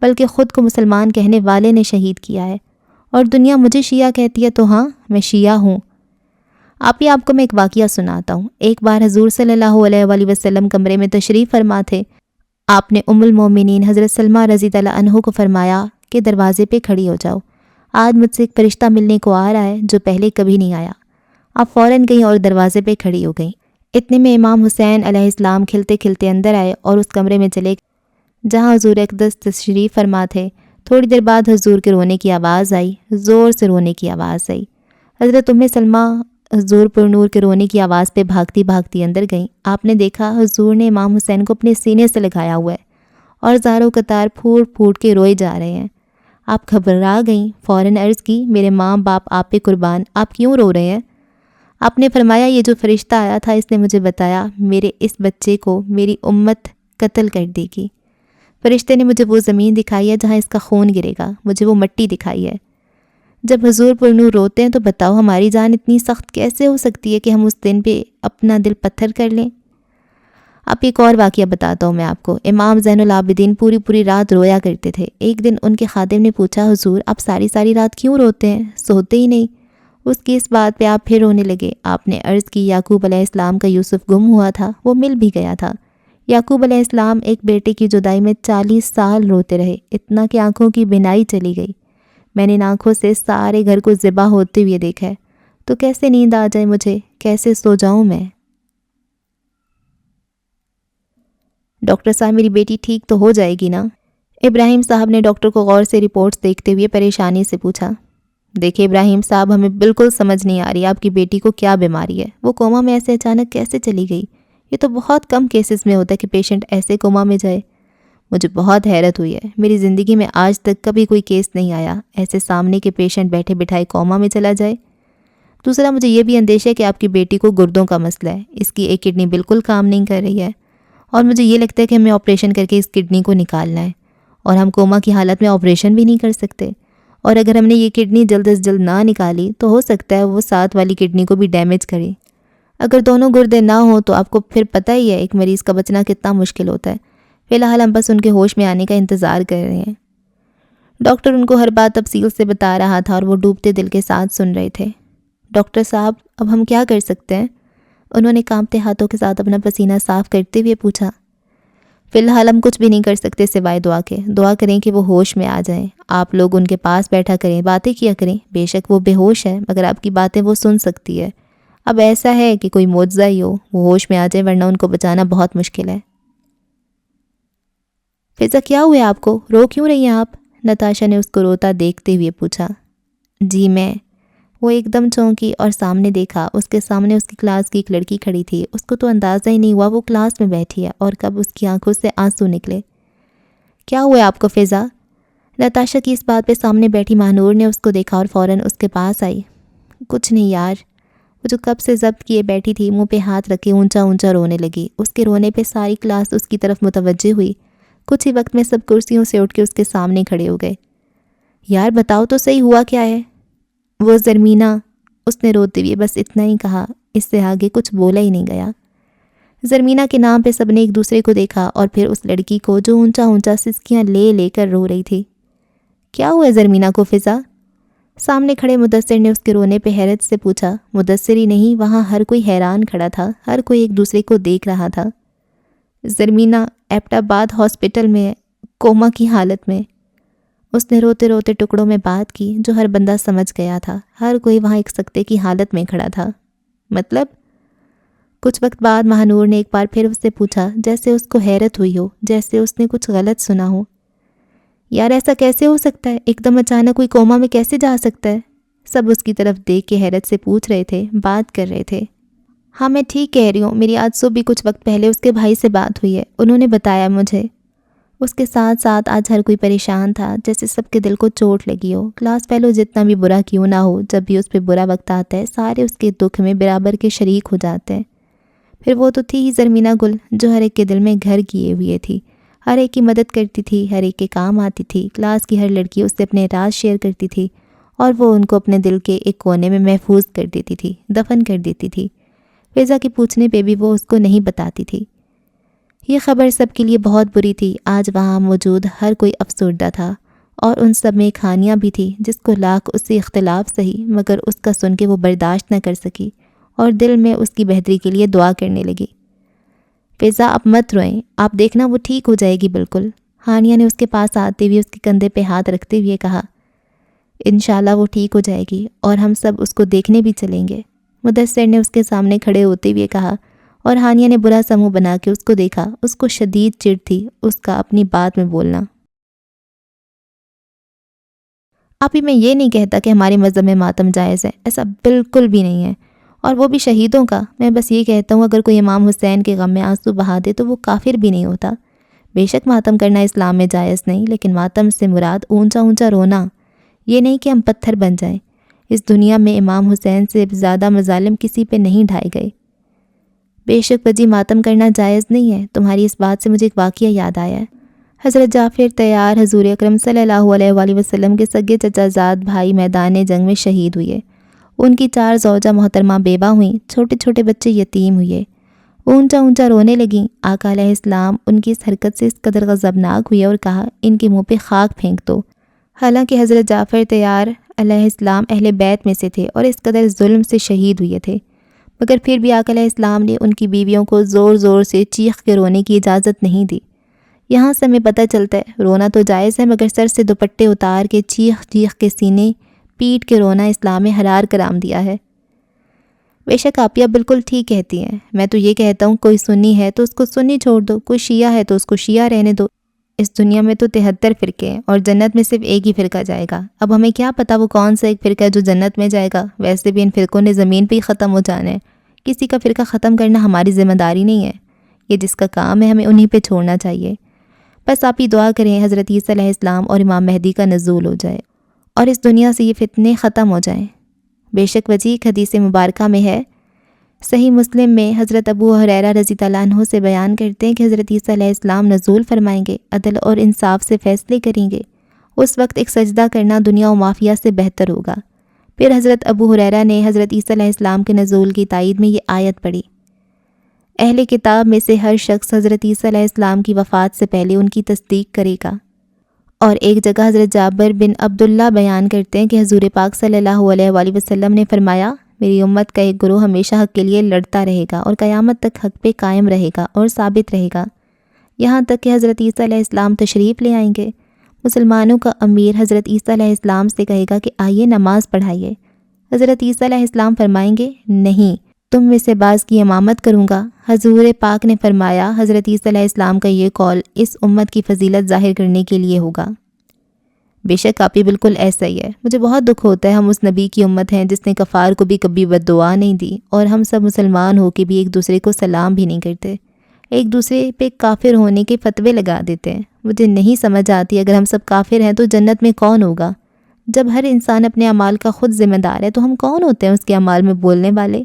بلکہ خود کو مسلمان کہنے والے نے شہید کیا ہے، اور دنیا مجھے شیعہ کہتی ہے تو ہاں میں شیعہ ہوں۔ آپ کو میں ایک واقعہ سناتا ہوں۔ ایک بار حضور صلی اللہ علیہ وآلہ وسلم کمرے میں تشریف فرما تھے۔ آپ نے ام المومنین حضرت سلمہ رضی اللہ عنہ کو فرمایا کہ دروازے پہ کھڑی ہو جاؤ، آج مجھ سے ایک فرشتہ ملنے کو آ رہا ہے جو پہلے کبھی نہیں آیا۔ آپ فوراً گئیں اور دروازے پہ کھڑی ہو گئیں۔ اتنے میں امام حسین علیہ السلام کھلتے کھلتے اندر آئے اور اس کمرے میں چلے جہاں حضور اقدس تشریف فرما تھے۔ تھوڑی دیر بعد حضور کے رونے کی آواز آئی، زور سے رونے کی آواز آئی۔ حضرت ام سلمہ حضور پر نور کے رونے کی آواز پہ بھاگتی بھاگتی اندر گئیں۔ آپ نے دیکھا حضور نے امام حسین کو اپنے سینے سے لگایا ہوا ہے اور زاروں قطار پھوٹ پھوٹ کے روئے جا رہے ہیں۔ آپ گھبرا گئیں، فوراً عرض کی، میرے ماں باپ آپ پہ قربان، آپ کیوں رو رہے ہیں؟ آپ نے فرمایا، یہ جو فرشتہ آیا تھا اس نے مجھے بتایا میرے اس بچے کو میری امت قتل کر دے گی۔ فرشتے نے مجھے وہ زمین دکھائی ہے جہاں اس کا خون گرے گا، مجھے وہ مٹی دکھائی ہے۔ جب حضور پر نور روتے ہیں تو بتاؤ ہماری جان اتنی سخت کیسے ہو سکتی ہے کہ ہم اس دن پہ اپنا دل پتھر کر لیں؟ اب ایک اور واقعہ بتاتا ہوں میں آپ کو۔ امام زین العابدین پوری رات رویا کرتے تھے۔ ایک دن ان کے خادم نے پوچھا، حضور آپ ساری رات کیوں روتے ہیں، سوتے ہی نہیں؟ اس کی اس بات پہ آپ پھر رونے لگے۔ آپ نے عرض کی، یعقوب علیہ السلام کا یوسف گم ہوا تھا، وہ مل بھی گیا تھا۔ یعقوب علیہ السلام ایک بیٹے کی جدائی میں 40 سال روتے رہے، اتنا کہ آنکھوں کی بینائی چلی گئی۔ میں نے ان آنکھوں سے سارے گھر کو ذبح ہوتے ہوئے دیکھا ہے، تو کیسے نیند آ جائے مجھے، کیسے سو جاؤں میں؟ ڈاکٹر صاحب میری بیٹی ٹھیک تو ہو جائے گی نا؟ ابراہیم صاحب نے ڈاکٹر کو غور سے رپورٹس دیکھتے ہوئے پریشانی سے پوچھا۔ دیکھیں ابراہیم صاحب، ہمیں بالکل سمجھ نہیں آ رہی آپ کی بیٹی کو کیا بیماری ہے، وہ کوما میں ایسے اچانک کیسے چلی گئی؟ یہ تو بہت کم کیسز میں ہوتا ہے کہ پیشنٹ ایسے کوما میں جائے۔ مجھے بہت حیرت ہوئی ہے، میری زندگی میں آج تک کبھی کوئی کیس نہیں آیا ایسے سامنے کے پیشنٹ بیٹھے بٹھائے کوما میں چلا جائے۔ دوسرا، مجھے یہ بھی اندیشہ ہے کہ آپ کی بیٹی کو گردوں کا مسئلہ ہے، اس کی ایک کڈنی بالکل کام نہیں کر رہی ہے، اور مجھے یہ لگتا ہے کہ ہمیں آپریشن کر کے اس کڈنی کو نکالنا ہے، اور ہم کوما کی حالت میں آپریشن بھی نہیں کر سکتے، اور اگر ہم نے یہ کڈنی جلد از جلد نہ نکالی تو ہو سکتا ہے وہ ساتھ والی کڈنی کو بھی ڈیمیج کرے۔ اگر دونوں گردے نہ ہوں تو آپ کو پھر پتہ ہی ہے ایک مریض کا بچنا کتنا مشکل ہوتا ہے۔ فی الحال ہم بس ان کے ہوش میں آنے کا انتظار کر رہے ہیں۔ ڈاکٹر ان کو ہر بات تفصیل سے بتا رہا تھا اور وہ ڈوبتے دل کے ساتھ سن رہے تھے۔ ڈاکٹر صاحب اب ہم کیا کر سکتے ہیں؟ انہوں نے کانپتے ہاتھوں کے ساتھ اپنا پسینہ صاف کرتے ہوئے پوچھا۔ فی الحال ہم کچھ بھی نہیں کر سکتے سوائے دعا کے، دعا کریں کہ وہ ہوش میں آ جائیں۔ آپ لوگ ان کے پاس بیٹھا کریں، باتیں کیا کریں، بے شک وہ بے ہوش ہے مگر آپ کی باتیں وہ سن سکتی ہے۔ اب ایسا ہے کہ کوئی معجزہ ہی ہو وہ ہوش میں آ جائے، ورنہ ان کو بچانا بہت مشکل ہے۔ فضا کیا ہوئے آپ کو، رو کیوں رہی ہیں آپ؟ نتاشا نے اس کو روتا دیکھتے ہوئے پوچھا۔ جی میں۔ وہ ایک دم چونکی اور سامنے دیکھا، اس کے سامنے اس کی کلاس کی ایک لڑکی کھڑی تھی۔ اس کو تو اندازہ ہی نہیں ہوا وہ کلاس میں بیٹھی ہے اور کب اس کی آنکھوں سے آنسو نکلے۔ کیا ہوا آپ کو فضا؟ نتاشا کی اس بات پہ سامنے بیٹھی ماہنور نے اس کو دیکھا اور فوراً اس کے پاس آئی۔ کچھ نہیں یار، وہ جو کب سے ضبط کیے بیٹھی تھی منہ پہ ہاتھ رکھے اونچا اونچا رونے لگی۔ اس کے رونے پہ ساری کلاس اس کی طرف متوجہ ہوئی۔ کچھ ہی وقت میں سب کرسیوں سے اٹھ کے اس کے سامنے کھڑے ہو گئے۔ یار بتاؤ تو صحیح ہوا کیا ہے؟ وہ زرمینہ، اس نے روتے ہوئے بس اتنا ہی کہا، اس سے آگے کچھ بولا ہی نہیں گیا۔ زرمینہ کے نام پہ سب نے ایک دوسرے کو دیکھا اور پھر اس لڑکی کو جو اونچا اونچا سسکیاں لے لے کر رو رہی تھی۔ کیا ہوا زرمینہ کو فضا؟ سامنے کھڑے مدثر نے اس کے رونے پہ حیرت سے پوچھا۔ مدثر ہی نہیں، وہاں ہر کوئی حیران کھڑا تھا، ہر کوئی ایک دوسرے کو دیکھ رہا تھا۔ زرمینہ ایبٹ آباد ہاسپٹل میں کوما کی حالت میں، اس نے روتے روتے ٹکڑوں میں بات کی جو ہر بندہ سمجھ گیا تھا۔ ہر کوئی وہاں ایک سکتے کی حالت میں کھڑا تھا۔ مطلب؟ کچھ وقت بعد ماہنور نے ایک بار پھر اس سے پوچھا، جیسے اس کو حیرت ہوئی ہو، جیسے اس نے کچھ غلط سنا ہو۔ یار ایسا کیسے ہو سکتا ہے، ایک دم اچانک کوئی کوما میں کیسے جا سکتا ہے؟ سب اس کی طرف دیکھ کے حیرت سے پوچھ رہے تھے، بات کر رہے تھے۔ ہاں میں ٹھیک کہہ رہی ہوں، میری آج صبح کچھ وقت پہلے اس کے بھائی سے بات ہوئی ہے، انہوں نے بتایا مجھے۔ اس کے ساتھ ساتھ آج ہر کوئی پریشان تھا، جیسے سب کے دل کو چوٹ لگی ہو۔ کلاس فیلو جتنا بھی برا کیوں نہ ہو، جب بھی اس پہ برا وقت آتا ہے سارے اس کے دکھ میں برابر کے شریک ہو جاتے ہیں۔ پھر وہ تو تھی ہی زرمینہ گل جو ہر ایک کے دل میں گھر کیے ہوئے تھی، ہر ایک کی مدد کرتی تھی، ہر ایک کے کام آتی تھی۔ کلاس کی ہر لڑکی اس سے اپنے راز شیئر کرتی تھی اور وہ ان کو اپنے دل کے ایک کونے میں محفوظ کر دیتی تھی، دفن کر دیتی تھی۔ فضا کے پوچھنے پہ بھی وہ اس کو نہیں بتاتی تھی۔ یہ خبر سب کے لیے بہت بری تھی۔ آج وہاں موجود ہر کوئی افسردہ تھا، اور ان سب میں ایک ہانیہ بھی تھی جس کو لاکھ اس سے اختلاف سہی مگر اس کا سن کے وہ برداشت نہ کر سکی اور دل میں اس کی بہتری کے لیے دعا کرنے لگی۔ فضا آپ مت روئیں، آپ دیکھنا وہ ٹھیک ہو جائے گی بالکل۔ ہانیہ نے اس کے پاس آتے ہوئے اس کے کندھے پہ ہاتھ رکھتے ہوئے کہا، انشاءاللہ وہ ٹھیک ہو جائے گی اور ہم سب اس کو دیکھنے بھی چلیں گے۔ مدثر نے اس کے سامنے کھڑے ہوتے ہوئے کہا، اور ہانیہ نے برا سا منہ بنا کے اس کو دیکھا۔ اس کو شدید چڑ تھی اس کا اپنی بات میں بولنا۔ آپ ہی میں یہ نہیں کہتا کہ ہمارے مذہب میں ماتم جائز ہے، ایسا بالکل بھی نہیں ہے، اور وہ بھی شہیدوں کا۔ میں بس یہ کہتا ہوں اگر کوئی امام حسین کے غم میں آنسو بہا دے تو وہ کافر بھی نہیں ہوتا۔ بے شک ماتم کرنا اسلام میں جائز نہیں، لیکن ماتم سے مراد اونچا اونچا رونا، یہ نہیں کہ ہم پتھر بن جائیں۔ اس دنیا میں امام حسین سے زیادہ مظالم کسی پہ نہیں ڈھائے گئے۔ بے شک وجی ماتم کرنا جائز نہیں ہے۔ تمہاری اس بات سے مجھے ایک واقعہ یاد آیا ہے۔ حضرت جعفر طیار حضور اکرم صلی اللہ علیہ وآلہ وسلم کے سگے چچا زاد بھائی میدان جنگ میں شہید ہوئے۔ ان کی 4 زوجہ محترمہ بیوہ ہوئیں، چھوٹے چھوٹے بچے یتیم ہوئے۔ اونچا اونچا رونے لگیں۔ آقا علیہ السلام ان کی اس حرکت سے اس قدر غضبناک ہوئے اور کہا، ان کے منہ پہ خاک پھینک دو۔ حالانکہ حضرت جعفر طیار علیہ السلام اہل بیت میں سے تھے اور اس قدر ظلم سے شہید ہوئے تھے، مگر پھر بھی آقا علیہ السلام نے ان کی بیویوں کو زور زور سے چیخ کے رونے کی اجازت نہیں دی۔ یہاں سے ہمیں پتہ چلتا ہے رونا تو جائز ہے، مگر سر سے دوپٹے اتار کے چیخ چیخ کے سینے پیٹ کے رونا اسلام میں حرام قرار دیا ہے۔ بے شک آپیہ بالکل ٹھیک کہتی ہیں۔ میں تو یہ کہتا ہوں کوئی سنی ہے تو اس کو سنی چھوڑ دو، کوئی شیعہ ہے تو اس کو شیعہ رہنے دو۔ اس دنیا میں تو 73 فرقے ہیں اور جنت میں صرف ایک ہی فرقہ جائے گا۔ اب ہمیں کیا پتہ وہ کون سا ایک فرقہ ہے جو جنت میں جائے گا۔ ویسے بھی ان فرقوں نے زمین پہ ہی ختم ہو جانا ہے۔ کسی کا فرقہ ختم کرنا ہماری ذمہ داری نہیں ہے، یہ جس کا کام ہے ہمیں انہی پہ چھوڑنا چاہیے۔ بس آپ ہی دعا کریں حضرت عیسیٰ علیہ السلام اور امام مہدی کا نزول ہو جائے اور اس دنیا سے یہ فتنے ختم ہو جائیں۔ بے شک وجہ حدیث مبارکہ میں ہے، صحیح مسلم میں حضرت ابو ہریرہ رضی اللہ عنہ سے بیان کرتے ہیں کہ حضرت عیسیٰ علیہ السلام نزول فرمائیں گے، عدل اور انصاف سے فیصلے کریں گے۔ اس وقت ایک سجدہ کرنا دنیا و مافیہ سے بہتر ہوگا۔ پھر حضرت ابو ہریرہ نے حضرت عیسیٰ علیہ السلام کے نزول کی تائید میں یہ آیت پڑھی، اہل کتاب میں سے ہر شخص حضرت عیسیٰ علیہ السلام کی وفات سے پہلے ان کی تصدیق کرے گا۔ اور ایک جگہ حضرت جابر بن عبداللہ بیان کرتے ہیں کہ حضور پاک صلی اللہ علیہ وآلہ وسلم نے فرمایا، میری امت کا ایک گروہ ہمیشہ حق کے لیے لڑتا رہے گا اور قیامت تک حق پہ قائم رہے گا اور ثابت رہے گا، یہاں تک کہ حضرت عیسیٰ علیہ السلام تشریف لے آئیں گے۔ مسلمانوں کا امیر حضرت عیسیٰ علیہ السلام سے کہے گا کہ آئیے نماز پڑھائیے۔ حضرت عیسیٰ علیہ السلام فرمائیں گے، نہیں، تم میں سے بعض کی امامت کروں گا۔ حضور پاک نے فرمایا، حضرت عیسیٰ علیہ السلام کا یہ قول اس امت کی فضیلت ظاہر کرنے کے لیے ہوگا۔ بے شک آپ ہی بالکل ایسا ہی ہے۔ مجھے بہت دکھ ہوتا ہے ہم اس نبی کی امت ہیں جس نے کفار کو بھی کبھی بد دعا نہیں دی، اور ہم سب مسلمان ہو کے بھی ایک دوسرے کو سلام بھی نہیں کرتے، ایک دوسرے پہ کافر ہونے کے فتوے لگا دیتے ہیں۔ مجھے نہیں سمجھ آتی اگر ہم سب کافر ہیں تو جنت میں کون ہوگا؟ جب ہر انسان اپنے اعمال کا خود ذمہ دار ہے تو ہم کون ہوتے ہیں اس کے اعمال میں بولنے والے؟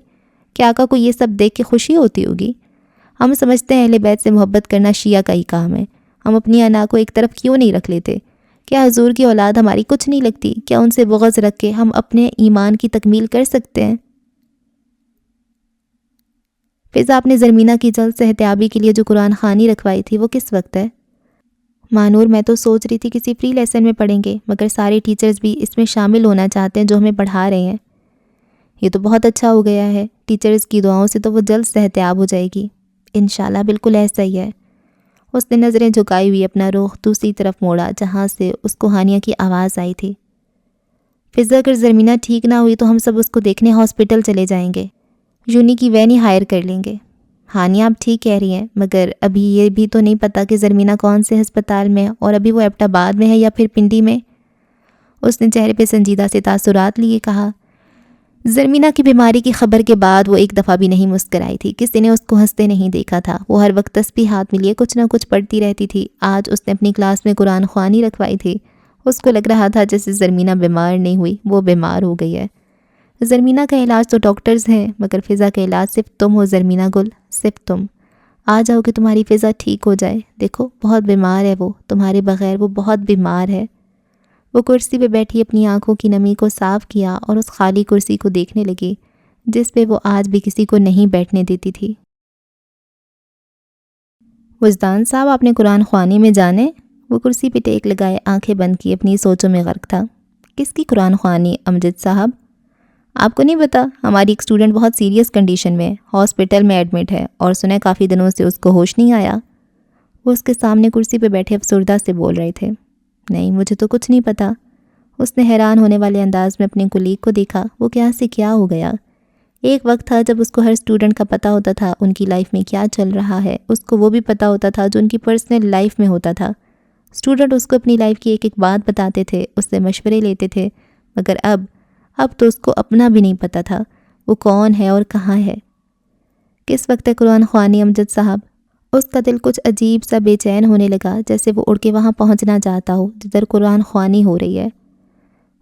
کیا آقا کو یہ سب دیکھ کے خوشی ہوتی ہوگی؟ ہم سمجھتے ہیں اہل بیت سے محبت کرنا شیعہ کا ہی کام ہے۔ ہم اپنی انا کو ایک طرف کیوں نہیں رکھ لیتے؟ کیا حضور کی اولاد ہماری کچھ نہیں لگتی؟ کیا ان سے بغض رکھ کے ہم اپنے ایمان کی تکمیل کر سکتے ہیں؟ فضا آپ نے زرمینہ کی جلد صحتیابی کے لیے جو قرآن خوانی رکھوائی تھی وہ کس وقت ہے؟ مانور میں تو سوچ رہی تھی کسی فری لیسن میں پڑھیں گے، مگر سارے ٹیچرز بھی اس میں شامل ہونا چاہتے ہیں جو ہمیں پڑھا رہے ہیں۔ یہ تو بہت اچھا ہو گیا ہے، ٹیچرز کی دعاؤں سے تو وہ جلد صحتیاب ہو جائے گی۔ انشاءاللہ بالکل ایسا ہی ہے۔ اس نے نظریں جھکائی ہوئی اپنا رخ دوسری طرف موڑا جہاں سے اس کو ہانیہ کی آواز آئی تھی۔ فضا اگر زرمینہ ٹھیک نہ ہوئی تو ہم سب اس کو دیکھنے ہاسپٹل چلے جائیں گے، یونی کی وین ہی ہائر کر لیں گے۔ ہانیہ آپ ٹھیک کہہ رہی ہیں، مگر ابھی یہ بھی تو نہیں پتہ کہ زرمینہ کون سے ہسپتال میں ہے، اور ابھی وہ ایبٹ آباد میں ہے یا پھر پنڈی میں۔ اس نے چہرے پہ سنجیدہ سے تاثرات لیے کہا، زرمینہ کی بیماری کی خبر کے بعد وہ ایک دفعہ بھی نہیں مسکرائی تھی، کسی نے اس کو ہنستے نہیں دیکھا تھا۔ وہ ہر وقت تسبیح ہاتھ میں لیے کچھ نہ کچھ پڑھتی رہتی تھی۔ آج اس نے اپنی کلاس میں قرآن خوانی رکھوائی تھی۔ اس کو لگ رہا تھا جیسے زرمینہ بیمار نہیں ہوئی، وہ بیمار ہو گئی ہے۔ زرمینہ کا علاج تو ڈاکٹرز ہیں، مگر فضا کا علاج صرف تم ہو زرمینہ گل، صرف تم۔ آ جاؤ کہ تمہاری فضا ٹھیک ہو جائے۔ دیکھو بہت بیمار ہے وہ، تمہارے بغیر وہ بہت بیمار ہے۔ وہ کرسی پہ بیٹھی اپنی آنکھوں کی نمی کو صاف کیا اور اس خالی کرسی کو دیکھنے لگی جس پہ وہ آج بھی کسی کو نہیں بیٹھنے دیتی تھی۔ وجدان صاحب آپ نے قرآن خوانی میں جانے؟ وہ کرسی پہ ٹیک لگائے آنکھیں بند کی اپنی سوچوں میں غرق تھا۔ کس کی قرآن خوانی امجد صاحب؟ آپ کو نہیں پتا، ہماری ایک اسٹوڈنٹ بہت سیریس کنڈیشن میں ہاسپٹل میں ایڈمٹ ہے اور سنے کافی دنوں سے اس کو ہوش نہیں آیا۔ وہ اس کے سامنے کرسی پہ بیٹھے افسردہ سے بول رہے تھے۔ نہیں، مجھے تو کچھ نہیں پتا۔ اس نے حیران ہونے والے انداز میں اپنے کولیگ کو دیکھا۔ وہ کیا سے کیا ہو گیا؟ ایک وقت تھا جب اس کو ہر اسٹوڈنٹ کا پتہ ہوتا تھا ان کی لائف میں کیا چل رہا ہے، اس کو وہ بھی پتہ ہوتا تھا جو ان کی پرسنل لائف میں ہوتا تھا۔ اسٹوڈنٹ اس کو اپنی لائف کی ایک ایک بات بتاتے تھے، اس سے مشورے لیتے تھے، مگر اب تو اس کو اپنا بھی نہیں پتہ تھا وہ کون ہے اور کہاں ہے۔ کس وقت ہے قرآن خوانی امجد صاحب؟ اس کا دل کچھ عجیب سا بے چین ہونے لگا، جیسے وہ اڑ کے وہاں پہنچنا چاہتا ہو جدھر قرآن خوانی ہو رہی ہے۔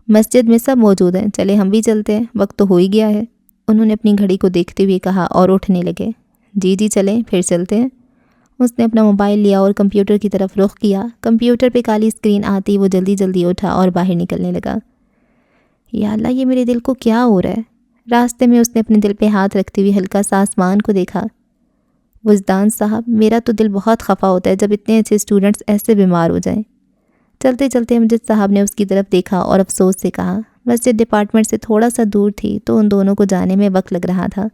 مسجد میں سب موجود ہیں، چلے ہم بھی چلتے ہیں، وقت تو ہو ہی گیا ہے، انہوں نے اپنی گھڑی کو دیکھتے ہوئے کہا اور اٹھنے لگے۔ جی چلیں، پھر چلتے ہیں۔ اس نے اپنا موبائل لیا اور کمپیوٹر کی طرف رخ کیا۔ کمپیوٹر پہ کالی اسکرین آتی وہ جلدی اٹھا اور باہر نکلنے لگا۔ یا اللہ، یہ میرے دل کو کیا ہو رہا ہے؟ راستے میں اس نے اپنے دل پہ ہاتھ رکھتے ہوئے ہلکا سا آسمان کو دیکھا۔ وجدان صاحب، میرا تو دل بہت خفا ہوتا ہے جب اتنے اچھے اسٹوڈنٹس ایسے بیمار ہو جائیں۔ چلتے چلتے امجد صاحب نے اس کی طرف دیکھا اور افسوس سے کہا، مسجد ڈپارٹمنٹ سے تھوڑا سا دور تھی تو ان دونوں کو جانے میں وقت لگ رہا تھا۔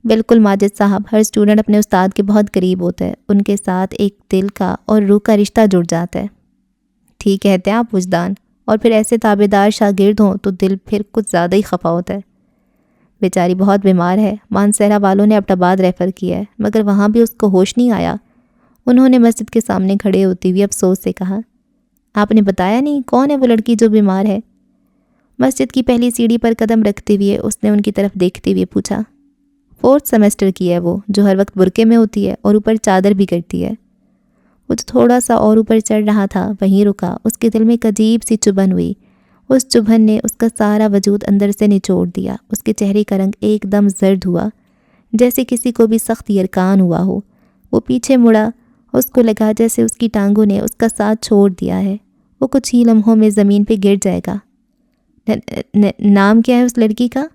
بالکل ماجد صاحب، ہر اسٹوڈنٹ اپنے استاد کے بہت قریب ہوتا ہے، ان کے ساتھ ایک دل کا اور روح کا رشتہ جڑ جاتا ہے۔ ٹھیک کہتے ہیں آپ وجدان، اور پھر ایسے تابع دار شاگرد ہوں تو دل پھر کچھ زیادہ ہی خفا ہوتا ہے۔ بیچاری بہت بیمار ہے، مانسہرہ والوں نے ایبٹ آباد ریفر کیا ہے، مگر وہاں بھی اس کو ہوش نہیں آیا۔ انہوں نے مسجد کے سامنے کھڑے ہوتے ہوئے افسوس سے کہا، آپ نے بتایا نہیں کون ہے وہ لڑکی جو بیمار ہے؟ مسجد کی پہلی سیڑھی پر قدم رکھتے ہوئے اس نے ان کی طرف دیکھتے ہوئے پوچھا۔ 4th سیمسٹر کی ہے وہ، جو ہر وقت برقعے میں ہوتی ہے اور اوپر چادر بھی کرتی ہے۔ وہ جو تھوڑا سا اور اوپر چڑھ رہا تھا وہیں رکا۔ اس کے دل میں ایک عجیب سی چبھن ہوئی۔ اس چبھن نے اس کا سارا وجود اندر سے نچوڑ دیا۔ اس کے چہرے کا رنگ ایک دم زرد ہوا، جیسے کسی کو بھی سخت یرکان ہوا ہو۔ وہ پیچھے مڑا، اس کو لگا جیسے اس کی ٹانگوں نے اس کا ساتھ چھوڑ دیا ہے، وہ کچھ ہی لمحوں میں زمین پہ گر جائے گا۔ نام کیا ہے اس لڑکی کا؟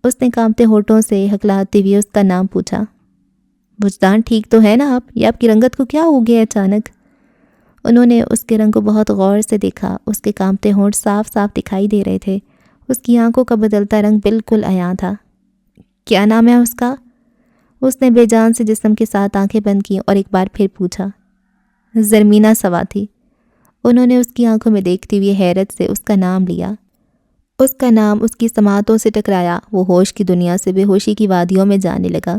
اس نے کانپتے ہونٹوں سے ہکلاتے ہوئے اس کا نام پوچھا۔ وجدان، ٹھیک تو ہے نا آپ؟ یہ آپ کی رنگت کو کیا ہو گیا اچانک؟ انہوں نے اس کے رنگ کو بہت غور سے دیکھا۔ اس کے کانپتے ہونٹ صاف صاف دکھائی دے رہے تھے، اس کی آنکھوں کا بدلتا رنگ بالکل عیاں تھا۔ کیا نام ہے اس کا؟ اس نے بے جان سے جسم کے ساتھ آنکھیں بند کی اور ایک بار پھر پوچھا۔ زرمینہ سواتھی۔ انہوں نے اس کی آنکھوں میں دیکھتے ہوئے حیرت سے اس کا نام لیا۔ اس کا نام اس کی سماعتوں سے ٹکرایا۔ وہ ہوش کی دنیا سے بے ہوشی کی وادیوں میں جانے لگا۔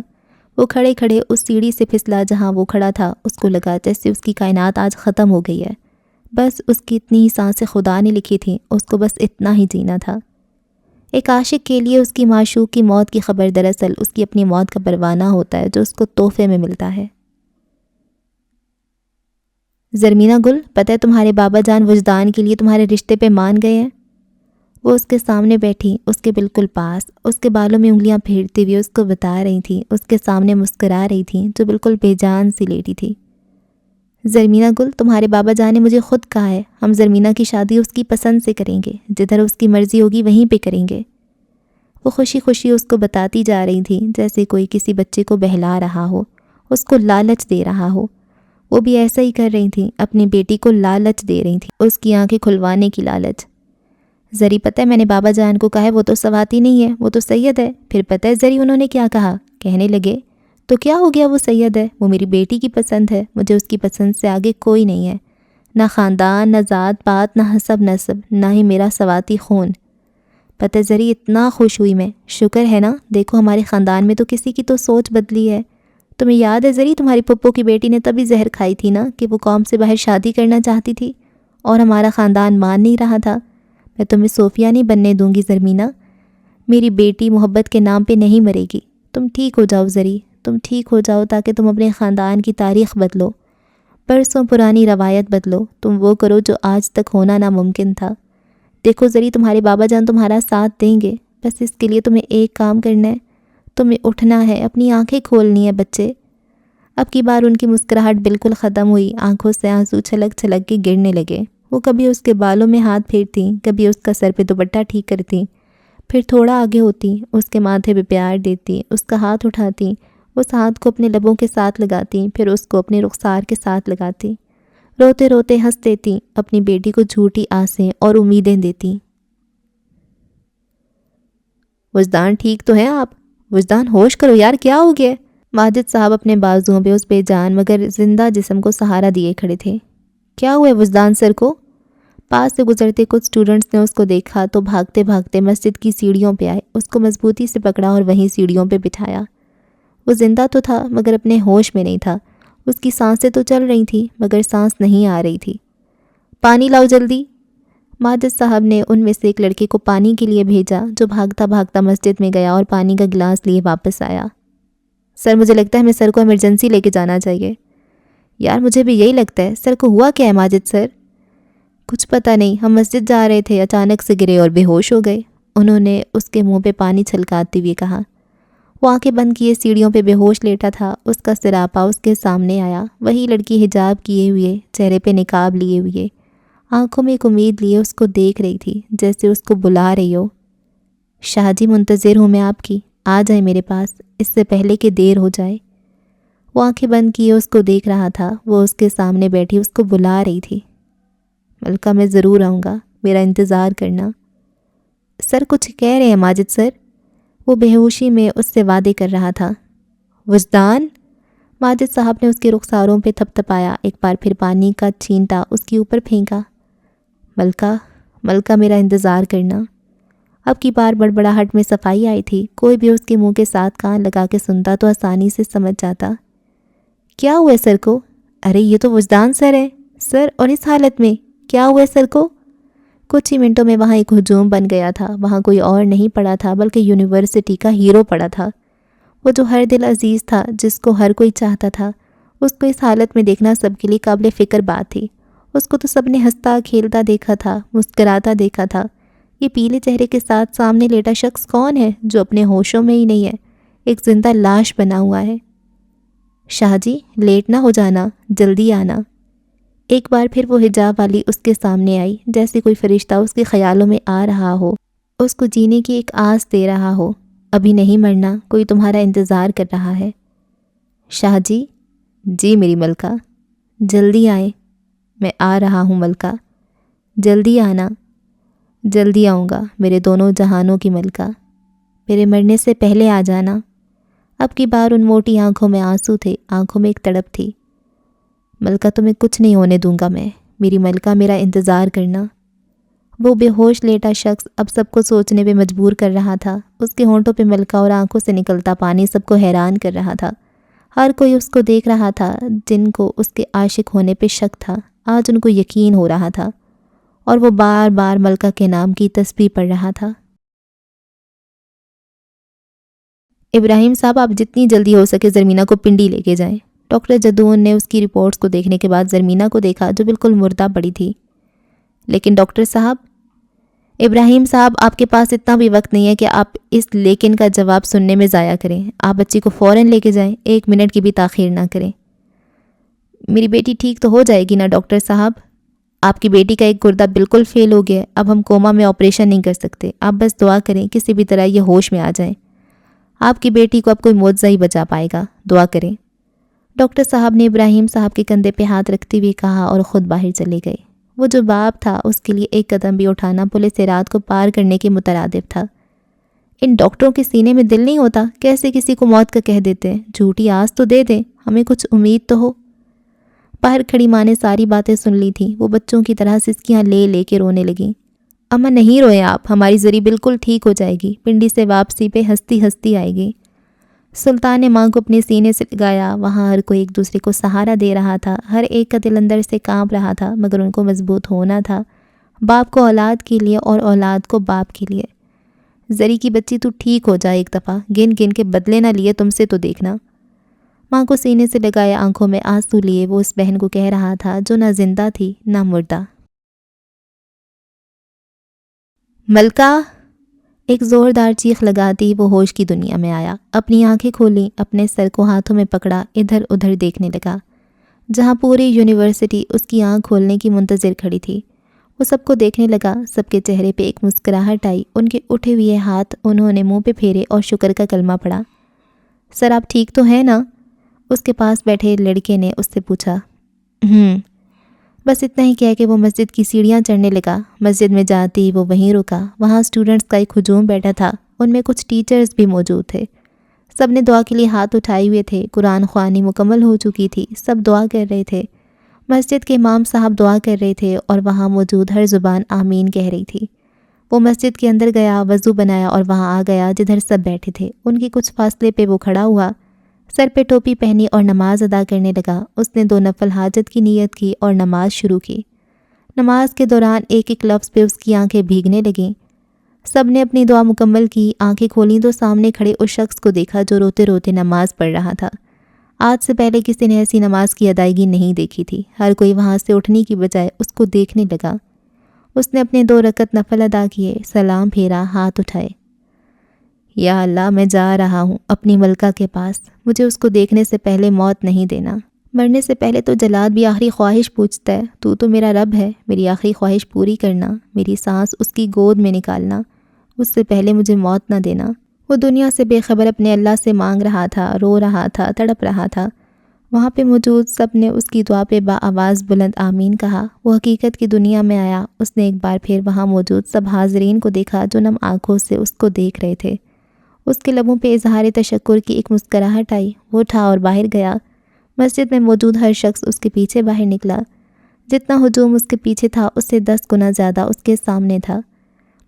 وہ کھڑے کھڑے اس سیڑھی سے پھسلا جہاں وہ کھڑا تھا۔ اس کو لگا جیسے اس کی کائنات آج ختم ہو گئی ہے۔ بس اس کی اتنی ہی سانسیں خدا نے لکھی تھیں، اس کو بس اتنا ہی جینا تھا۔ ایک عاشق کے لیے اس کی معشوق کی موت کی خبر دراصل اس کی اپنی موت کا پروانہ ہوتا ہے جو اس کو تحفے میں ملتا ہے۔ زرمینہ گل، پتہ ہے تمہارے بابا جان وجدان کے لیے تمہارے رشتے پہ مان گئے ہیں؟ وہ اس کے سامنے بیٹھی، اس کے بالکل پاس، اس کے بالوں میں انگلیاں پھیرتے ہوئے اس کو بتا رہی تھیں، اس کے سامنے مسکرا رہی تھیں، جو بالکل بے جان سی لیڈی تھی۔ زرمینہ گل، تمہارے بابا جان نے مجھے خود کہا ہے ہم زرمینہ کی شادی اس کی پسند سے کریں گے، جدھر اس کی مرضی ہوگی وہیں پہ کریں گے۔ وہ خوشی خوشی اس کو بتاتی جا رہی تھی جیسے کوئی کسی بچے کو بہلا رہا ہو، اس کو لالچ دے رہا ہو۔ وہ بھی ایسا ہی کر رہی تھیں، اپنی بیٹی کو لالچ دے رہی تھیں، اس کی آنکھیں کھلوانے کی لالچ۔ زری، پتہ ہے میں نے بابا جان کو کہا ہے وہ تو سواتی نہیں ہے، وہ تو سید ہے۔ پھر پتہ ہے زری انہوں نے کیا کہا؟ کہنے لگے تو کیا ہو گیا، وہ سید ہے، وہ میری بیٹی کی پسند ہے، مجھے اس کی پسند سے آگے کوئی نہیں ہے، نہ خاندان، نہ ذات پات، نہ حسب نسب، نہ ہی میرا سواتی خون۔ پتہ زری اتنا خوش ہوئی میں، شکر ہے نا، دیکھو ہمارے خاندان میں تو کسی کی تو سوچ بدلی ہے۔ تمہیں یاد ہے زری تمہاری پھپھو کی بیٹی نے تبھی زہر کھائی تھی نا کہ وہ قوم سے باہر شادی کرنا چاہتی تھی اور ہمارا خاندان مان نہیں رہا تھا۔ میں تمہیں صوفیہ نہیں بننے دوں گی زرمینہ، میری بیٹی محبت کے نام پہ نہیں مرے گی۔ تم ٹھیک ہو جاؤ زری، تم ٹھیک ہو جاؤ تاکہ تم اپنے خاندان کی تاریخ بدلو، برسوں پرانی روایت بدلو، تم وہ کرو جو آج تک ہونا ناممکن تھا۔ دیکھو زری تمہارے بابا جان تمہارا ساتھ دیں گے، بس اس کے لیے تمہیں ایک کام کرنا ہے، تمہیں اٹھنا ہے، اپنی آنکھیں کھولنی ہے بچے۔ اب کی بار ان کی مسکراہٹ بالکل ختم ہوئی، آنکھوں سے آنسو چھلک چھلک کے گرنے لگے۔ وہ کبھی اس کے بالوں میں ہاتھ پھیرتیں، کبھی اس کا سر پہ دوپٹہ ٹھیک کرتیں، پھر تھوڑا آگے ہوتی، اس کے ماتھے پہ پیار دیتی، اس کا ہاتھ اٹھاتی، اس ہاتھ کو اپنے لبوں کے ساتھ لگاتی، پھر اس کو اپنے رخسار کے ساتھ لگاتی، روتے روتے ہنس دیتی، اپنی بیٹی کو جھوٹی آسیں اور امیدیں دیتی۔ وجدان ٹھیک تو ہیں آپ؟ وجدان ہوش کرو یار، کیا ہو گیا؟ ماجد صاحب اپنے بازوؤں پہ اس بے جان مگر زندہ جسم کو سہارا دیے کھڑے تھے۔ کیا ہوا ہے وجدان سر کو؟ پاس سے گزرتے کچھ سٹوڈنٹس نے اس کو دیکھا تو بھاگتے بھاگتے مسجد کی سیڑھیوں پہ آئے، اس کو مضبوطی سے پکڑا اور وہیں سیڑھیوں پہ بٹھایا۔ وہ زندہ تو تھا مگر اپنے ہوش میں نہیں تھا، اس کی سانسیں تو چل رہی تھیں مگر سانس نہیں آ رہی تھی۔ پانی لاؤ جلدی۔ ماجد صاحب نے ان میں سے ایک لڑکے کو پانی کے لیے بھیجا جو بھاگتا بھاگتا مسجد میں گیا اور پانی کا گلاس لیے واپس آیا۔ سر مجھے لگتا ہے ہمیں سر کو ایمرجنسی لے کے جانا چاہیے۔ یار مجھے بھی یہی لگتا ہے، سر کو ہوا کیا ہے ماجد سر؟ کچھ پتہ نہیں، ہم مسجد جا رہے تھے، اچانک سے گرے اور بے ہوش ہو گئے، انہوں نے اس کے منہ پہ پانی چھلکاتے ہوئے کہا۔ وہ آنکھیں بند کیے سیڑھیوں پہ بے ہوش لیٹا تھا، اس کا سراپا اس کے سامنے آیا، وہی لڑکی حجاب کیے ہوئے، چہرے پہ نقاب لیے ہوئے، آنکھوں میں ایک امید لیے اس کو دیکھ رہی تھی جیسے اس کو بلا رہی ہو۔ شاہ جی منتظر ہوں میں آپ کی، آ جائیں میرے پاس اس سے پہلے کہ دیر ہو جائے۔ وہ آنکھیں بند کیے اس کو دیکھ رہا تھا، وہ اس کے سامنے بیٹھی اس کو بلا رہی تھی۔ ملکہ میں ضرور آؤں گا، میرا انتظار کرنا۔ سر کچھ کہہ رہے ہیں ماجد سر؟ وہ بے ہوشی میں اس سے وعدے کر رہا تھا۔ وجدان؟ ماجد صاحب نے اس کے رخساروں پہ تھپ تھپایا، ایک بار پھر پانی کا چھینٹا اس کے اوپر پھینکا۔ ملکہ میرا انتظار کرنا۔ اب کی بار بڑبڑاہٹ میں صفائی آئی تھی، کوئی بھی اس کے منہ کے ساتھ کان لگا کے سنتا تو آسانی سے سمجھ جاتا۔ کیا ہوا ہے سر کو؟ ارے یہ تو وجدان سر ہے، سر اور اس حالت میں کیا ہوا ہے سر کو؟ کچھ ہی منٹوں میں وہاں ایک ہجوم بن گیا تھا، وہاں کوئی اور نہیں پڑا تھا بلکہ یونیورسٹی کا ہیرو پڑا تھا، وہ جو ہر دل عزیز تھا، جس کو ہر کوئی چاہتا تھا۔ اس کو اس حالت میں دیکھنا سب کے لیے قابل فکر بات تھی، اس کو تو سب نے ہنستا کھیلتا دیکھا تھا، مسکراتا دیکھا تھا۔ یہ پیلے چہرے کے ساتھ سامنے لیٹا شخص کون ہے جو اپنے ہوشوں میں ہی نہیں ہے، ایک زندہ لاش بنا ہوا ہے۔ شاہ جی لیٹ نہ ہو جانا، جلدی آنا۔ ایک بار پھر وہ حجاب والی اس کے سامنے آئی، جیسے کوئی فرشتہ اس کے خیالوں میں آ رہا ہو، اس کو جینے کی ایک آس دے رہا ہو۔ ابھی نہیں مرنا، کوئی تمہارا انتظار کر رہا ہے۔ شاہ جی؟ جی میری ملکہ، جلدی آئیں۔ میں آ رہا ہوں ملکہ، جلدی آنا۔ جلدی آؤں گا میرے دونوں جہانوں کی ملکہ، میرے مرنے سے پہلے آ جانا۔ اب کی بار ان موٹی آنکھوں میں آنسو تھے، آنکھوں میں ایک تڑپ تھی۔ ملکہ تمہیں کچھ نہیں ہونے دوں گا میں، میری ملکہ میرا انتظار کرنا۔ وہ بے ہوش لیٹا شخص اب سب کو سوچنے پہ مجبور کر رہا تھا، اس کے ہونٹوں پہ ملکہ اور آنکھوں سے نکلتا پانی سب کو حیران کر رہا تھا۔ ہر کوئی اس کو دیکھ رہا تھا، جن کو اس کے عاشق ہونے پہ شک تھا آج ان کو یقین ہو رہا تھا، اور وہ بار بار ملکہ کے نام کی تسبیح پڑھ رہا تھا۔ ابراہیم صاحب آپ جتنی جلدی ہو سکے زرمینہ کو پنڈی لے کے جائیں۔ ڈاکٹر جدون نے اس کی رپورٹس کو دیکھنے کے بعد زرمینہ کو دیکھا جو بالکل مردہ پڑی تھی۔ لیکن ڈاکٹر صاحب، ابراہیم صاحب آپ کے پاس اتنا بھی وقت نہیں ہے کہ آپ اس لیکن کا جواب سننے میں ضائع کریں، آپ بچی کو فوراً لے کے جائیں، 1 منٹ کی بھی تاخیر نہ کریں۔ میری بیٹی ٹھیک تو ہو جائے گی نا ڈاکٹر صاحب؟ آپ کی بیٹی کا ایک گردہ بالکل فیل ہو گیا ہے، اب ہم کوما میں آپریشن نہیں کر سکتے، آپ بس دعا کریں کسی بھی طرح یہ ہوش میں آ جائیں۔ آپ کی بیٹی کو اب کوئی معجزہ ہی بچا پائے گا، دعا کریں۔ ڈاکٹر صاحب نے ابراہیم صاحب کے کندھے پہ ہاتھ رکھتے ہوئے کہا اور خود باہر چلے گئے۔ وہ جو باپ تھا اس کے لیے ایک قدم بھی اٹھانا پولیس رات کو پار کرنے کے مترادف تھا۔ ان ڈاکٹروں کے سینے میں دل نہیں ہوتا، کیسے کسی کو موت کا کہہ دیتے ہیں؟ جھوٹی آس تو دے دیں، ہمیں کچھ امید تو ہو۔ باہر کھڑی ماں نے ساری باتیں سن لی تھیں، وہ بچوں کی طرح سسکیاں لے لے کے رونے لگیں۔ اماں نہیں روئے آپ، ہماری زری بالکل ٹھیک ہو جائے گی، پنڈی سے واپسی پہ ہنستی ہنستی آئے گی۔ سلطان نے ماں کو اپنے سینے سے لگایا، وہاں ہر کوئی ایک دوسرے کو سہارا دے رہا تھا، ہر ایک کا دل اندر سے کانپ رہا تھا، مگر ان کو مضبوط ہونا تھا، باپ کو اولاد کے لیے اور اولاد کو باپ کے لیے۔ زری کی بچی تو ٹھیک ہو جائے ایک دفعہ، گن گن کے بدلے نہ لیے تم سے تو دیکھنا۔ ماں کو سینے سے لگایا، آنکھوں میں آنسو لیے وہ اس بہن کو کہہ رہا تھا جو نہ زندہ تھی نہ مردہ۔ ملکہ! ایک زوردار چیخ لگاتی وہ ہوش کی دنیا میں آیا، اپنی آنکھیں کھولیں، اپنے سر کو ہاتھوں میں پکڑا، ادھر ادھر دیکھنے لگا، جہاں پوری یونیورسٹی اس کی آنکھ کھولنے کی منتظر کھڑی تھی۔ وہ سب کو دیکھنے لگا، سب کے چہرے پہ ایک مسکراہٹ آئی، ان کے اٹھے ہوئے ہاتھ انہوں نے منہ پہ پھیرے اور شکر کا کلمہ پڑھا۔ سر آپ ٹھیک تو ہیں نا؟ اس کے پاس بیٹھے لڑکے نے اس سے پوچھا۔ بس اتنا ہی کہہ کہ وہ مسجد کی سیڑھیاں چڑھنے لگا۔ مسجد میں جاتے ہی وہ وہیں رکا۔ وہاں اسٹوڈنٹس کا ایک ہجوم بیٹھا تھا، ان میں کچھ ٹیچرز بھی موجود تھے۔ سب نے دعا کے لیے ہاتھ اٹھائے ہوئے تھے۔ قرآن خوانی مکمل ہو چکی تھی، سب دعا کر رہے تھے۔ مسجد کے امام صاحب دعا کر رہے تھے اور وہاں موجود ہر زبان آمین کہہ رہی تھی۔ وہ مسجد کے اندر گیا، وضو بنایا اور وہاں آ گیا جدھر سب بیٹھے تھے۔ ان کی کچھ فاصلے پہ وہ کھڑا ہوا، سر پہ ٹوپی پہنی اور نماز ادا کرنے لگا۔ اس نے 2 نفل حاجت کی نیت کی اور نماز شروع کی۔ نماز کے دوران ایک ایک لفظ پہ اس کی آنکھیں بھیگنے لگیں۔ سب نے اپنی دعا مکمل کی، آنکھیں کھولیں تو سامنے کھڑے اس شخص کو دیکھا جو روتے روتے نماز پڑھ رہا تھا۔ آج سے پہلے کسی نے ایسی نماز کی ادائیگی نہیں دیکھی تھی۔ ہر کوئی وہاں سے اٹھنے کی بجائے اس کو دیکھنے لگا۔ اس نے اپنے 2 رکعت نفل ادا کیے، سلام پھیرا، ہاتھ اٹھائے۔ یا اللہ، میں جا رہا ہوں اپنی ملکہ کے پاس، مجھے اس کو دیکھنے سے پہلے موت نہیں دینا۔ مرنے سے پہلے تو جلاد بھی آخری خواہش پوچھتا ہے، تو میرا رب ہے، میری آخری خواہش پوری کرنا، میری سانس اس کی گود میں نکالنا، اس سے پہلے مجھے موت نہ دینا۔ وہ دنیا سے بے خبر اپنے اللہ سے مانگ رہا تھا، رو رہا تھا، تڑپ رہا تھا۔ وہاں پہ موجود سب نے اس کی دعا پہ آواز بلند آمین کہا۔ وہ حقیقت کی دنیا میں آیا۔ اس نے ایک بار پھر وہاں موجود سب حاضرین کو دیکھا جو نم آنکھوں سے اس کو دیکھ رہے تھے۔ اس کے لبوں پہ اظہار تشکر کی ایک مسکراہٹ آئی۔ وہ اٹھا اور باہر گیا۔ مسجد میں موجود ہر شخص اس کے پیچھے باہر نکلا۔ جتنا ہجوم اس کے پیچھے تھا اس سے 10 گنا زیادہ اس کے سامنے تھا۔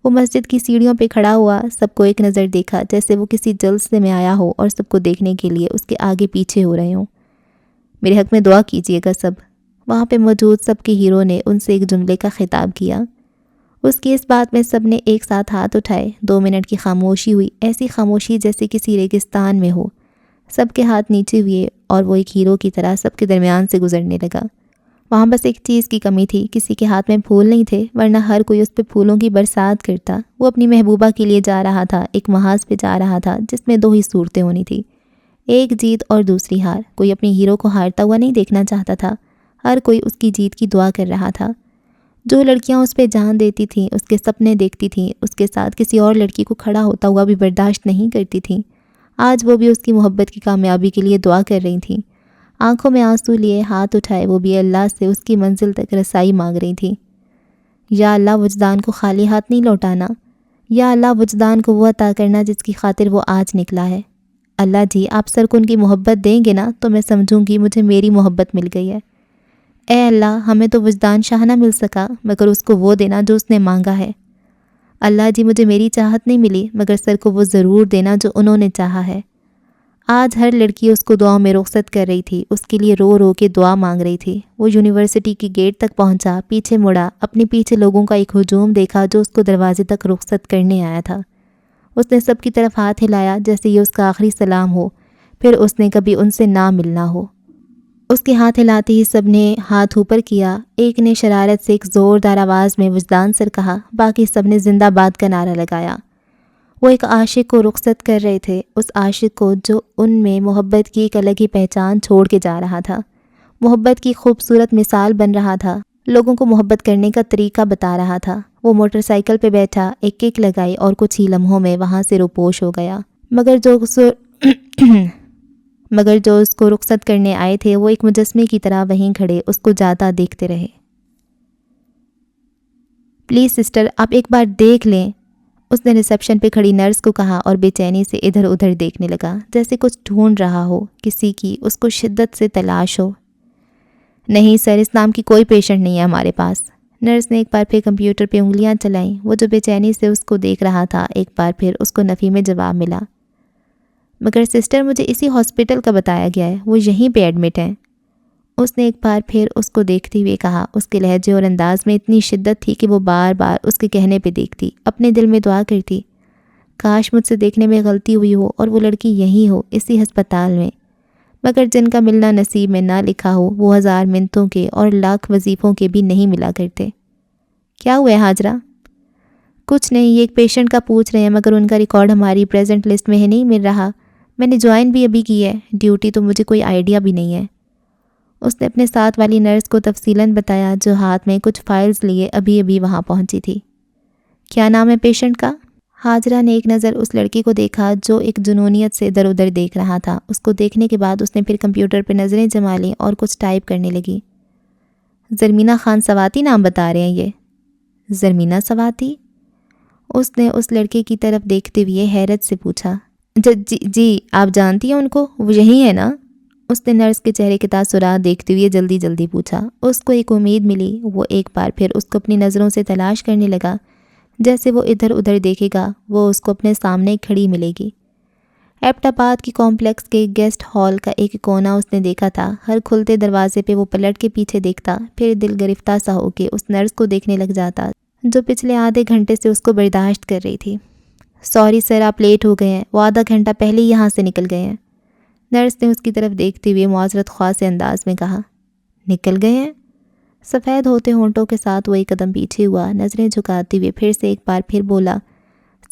وہ مسجد کی سیڑھیوں پہ کھڑا ہوا، سب کو ایک نظر دیکھا جیسے وہ کسی جلسے میں آیا ہو اور سب کو دیکھنے کے لیے اس کے آگے پیچھے ہو رہے ہوں۔ میرے حق میں دعا کیجیے گا سب۔ وہاں پہ موجود سب کے ہیرو نے ان سے ایک جملے کا خطاب کیا۔ اس کی اس بات میں سب نے ایک ساتھ ہاتھ اٹھائے۔ 2 منٹ کی خاموشی ہوئی، ایسی خاموشی جیسے کسی ریگستان میں ہو۔ سب کے ہاتھ نیچے ہوئے اور وہ ایک ہیرو کی طرح سب کے درمیان سے گزرنے لگا۔ وہاں بس ایک چیز کی کمی تھی، کسی کے ہاتھ میں پھول نہیں تھے، ورنہ ہر کوئی اس پہ پھولوں کی برسات کرتا۔ وہ اپنی محبوبہ کے لیے جا رہا تھا، ایک محاذ پہ جا رہا تھا جس میں 2 ہی صورتیں ہونی تھی، ایک جیت اور دوسری ہار۔ کوئی اپنی ہیرو کو ہارتا ہوا نہیں دیکھنا چاہتا تھا، ہر کوئی اس کی جیت کی دعا کر رہا تھا۔ جو لڑکیاں اس پہ جان دیتی تھیں، اس کے سپنے دیکھتی تھیں، اس کے ساتھ کسی اور لڑکی کو کھڑا ہوتا ہوا بھی برداشت نہیں کرتی تھیں، آج وہ بھی اس کی محبت کی کامیابی کے لیے دعا کر رہی تھیں۔ آنکھوں میں آنسو لیے، ہاتھ اٹھائے، وہ بھی اللہ سے اس کی منزل تک رسائی مانگ رہی تھیں۔ یا اللہ، وجدان کو خالی ہاتھ نہیں لوٹانا۔ یا اللہ، وجدان کو وہ عطا کرنا جس کی خاطر وہ آج نکلا ہے۔ اللہ جی، آپ سر کو ان کی محبت دیں گے نا تو میں سمجھوں گی مجھے میری محبت مل گئی ہے۔ اے اللہ، ہمیں تو وجدان شاہ نہ مل سکا، مگر اس کو وہ دینا جو اس نے مانگا ہے۔ اللہ جی، مجھے میری چاہت نہیں ملی، مگر سر کو وہ ضرور دینا جو انہوں نے چاہا ہے۔ آج ہر لڑکی اس کو دعاؤں میں رخصت کر رہی تھی، اس کے لیے رو رو کے دعا مانگ رہی تھی۔ وہ یونیورسٹی کی گیٹ تک پہنچا، پیچھے مڑا، اپنے پیچھے لوگوں کا ایک ہجوم دیکھا جو اس کو دروازے تک رخصت کرنے آیا تھا۔ اس نے سب کی طرف ہاتھ ہلایا جیسے یہ اس کا آخری سلام ہو، پھر اس نے کبھی ان سے نہ ملنا ہو۔ اس کے ہاتھ ہلاتے ہی سب نے ہاتھ اوپر کیا۔ ایک نے شرارت سے ایک زوردار آواز میں وجدان سر کہا، باقی سب نے زندہ باد کا نعرہ لگایا۔ وہ ایک عاشق کو رخصت کر رہے تھے، اس عاشق کو جو ان میں محبت کی ایک الگ ہی پہچان چھوڑ کے جا رہا تھا، محبت کی خوبصورت مثال بن رہا تھا، لوگوں کو محبت کرنے کا طریقہ بتا رہا تھا۔ وہ موٹر سائیکل پہ بیٹھا، ایک کک لگائی اور کچھ ہی لمحوں میں وہاں سے روپوش ہو گیا۔ مگر جو اس کو رخصت کرنے آئے تھے وہ ایک مجسمے کی طرح وہیں کھڑے اس کو جاتا دیکھتے رہے۔ پلیز سسٹر، آپ ایک بار دیکھ لیں، اس نے ریسیپشن پہ کھڑی نرس کو کہا اور بے چینی سے ادھر ادھر دیکھنے لگا جیسے کچھ ڈھونڈ رہا ہو، کسی کی اس کو شدت سے تلاش ہو۔ نہیں سر، اس نام کی کوئی پیشنٹ نہیں ہے ہمارے پاس۔ نرس نے ایک بار پھر کمپیوٹر پہ انگلیاں چلائیں۔ وہ جو بے چینی سے اس کو دیکھ رہا تھا، ایک بار پھر اس کو نفی میں جواب ملا۔ مگر سسٹر، مجھے اسی ہاسپٹل کا بتایا گیا ہے، وہ یہیں پہ ایڈمٹ ہیں۔ اس نے ایک بار پھر اس کو دیکھتے ہوئے کہا۔ اس کے لہجے اور انداز میں اتنی شدت تھی کہ وہ بار بار اس کے کہنے پہ دیکھتی، اپنے دل میں دعا کرتی، کاش مجھ سے دیکھنے میں غلطی ہوئی ہو اور وہ لڑکی یہیں ہو، اسی ہسپتال میں۔ مگر جن کا ملنا نصیب میں نہ لکھا ہو وہ 1000 منتوں کے اور لاکھ وظیفوں کے بھی نہیں ملا کرتے۔ کیا ہوا ہے حاجرہ؟ کچھ نہیں، یہ ایک پیشنٹ کا پوچھ رہے ہیں، مگر ان کا ریکارڈ ہماری پریزنٹ لسٹ میں نہیں مل رہا۔ میں نے جوائن بھی ابھی کی ہے، ڈیوٹی تو مجھے کوئی آئیڈیا بھی نہیں ہے۔ اس نے اپنے ساتھ والی نرس کو تفصیلاً بتایا جو ہاتھ میں کچھ فائلز لیے ابھی وہاں پہنچی تھی۔ کیا نام ہے پیشنٹ کا؟ حاجرہ نے ایک نظر اس لڑکی کو دیکھا جو ایک جنونیت سے ادھر ادھر دیکھ رہا تھا۔ اس کو دیکھنے کے بعد اس نے پھر کمپیوٹر پہ نظریں جما لیں اور کچھ ٹائپ کرنے لگی۔ زرمینہ خان سواتی نام بتا رہے ہیں یہ؟ زرمینہ سواتی؟ اس نے اس لڑکے کی طرف دیکھتے ہوئے حیرت سے پوچھا۔ جی آپ جانتی ہیں ان کو؟ وہ یہی ہے نا؟ اس نے نرس کے چہرے کے تاثرات دیکھتے ہوئے جلدی جلدی پوچھا۔ اس کو ایک امید ملی۔ وہ ایک بار پھر اس کو اپنی نظروں سے تلاش کرنے لگا، جیسے وہ ادھر ادھر دیکھے گا وہ اس کو اپنے سامنے کھڑی ملے گی۔ ایبٹ آباد کی کمپلیکس کے گیسٹ ہال کا ایک کونا اس نے دیکھا تھا۔ ہر کھلتے دروازے پہ وہ پلٹ کے پیچھے دیکھتا، پھر دل گرفتہ سا ہو کے اس نرس کو دیکھنے لگ جاتا جو پچھلے آدھے گھنٹے سے اس کو برداشت کر رہی تھی۔ سوری سر، آپ لیٹ ہو گئے ہیں، وہ آدھا گھنٹہ پہلے ہی یہاں سے نکل گئے ہیں۔ نرس نے اس کی طرف دیکھتے ہوئے معذرت خواہ سے انداز میں کہا۔ نکل گئے ہیں؟ سفید ہوتے ہونٹوں کے ساتھ وہ ایک قدم پیچھے ہوا، نظریں جھکاتے ہوئے پھر سے ایک بار پھر بولا۔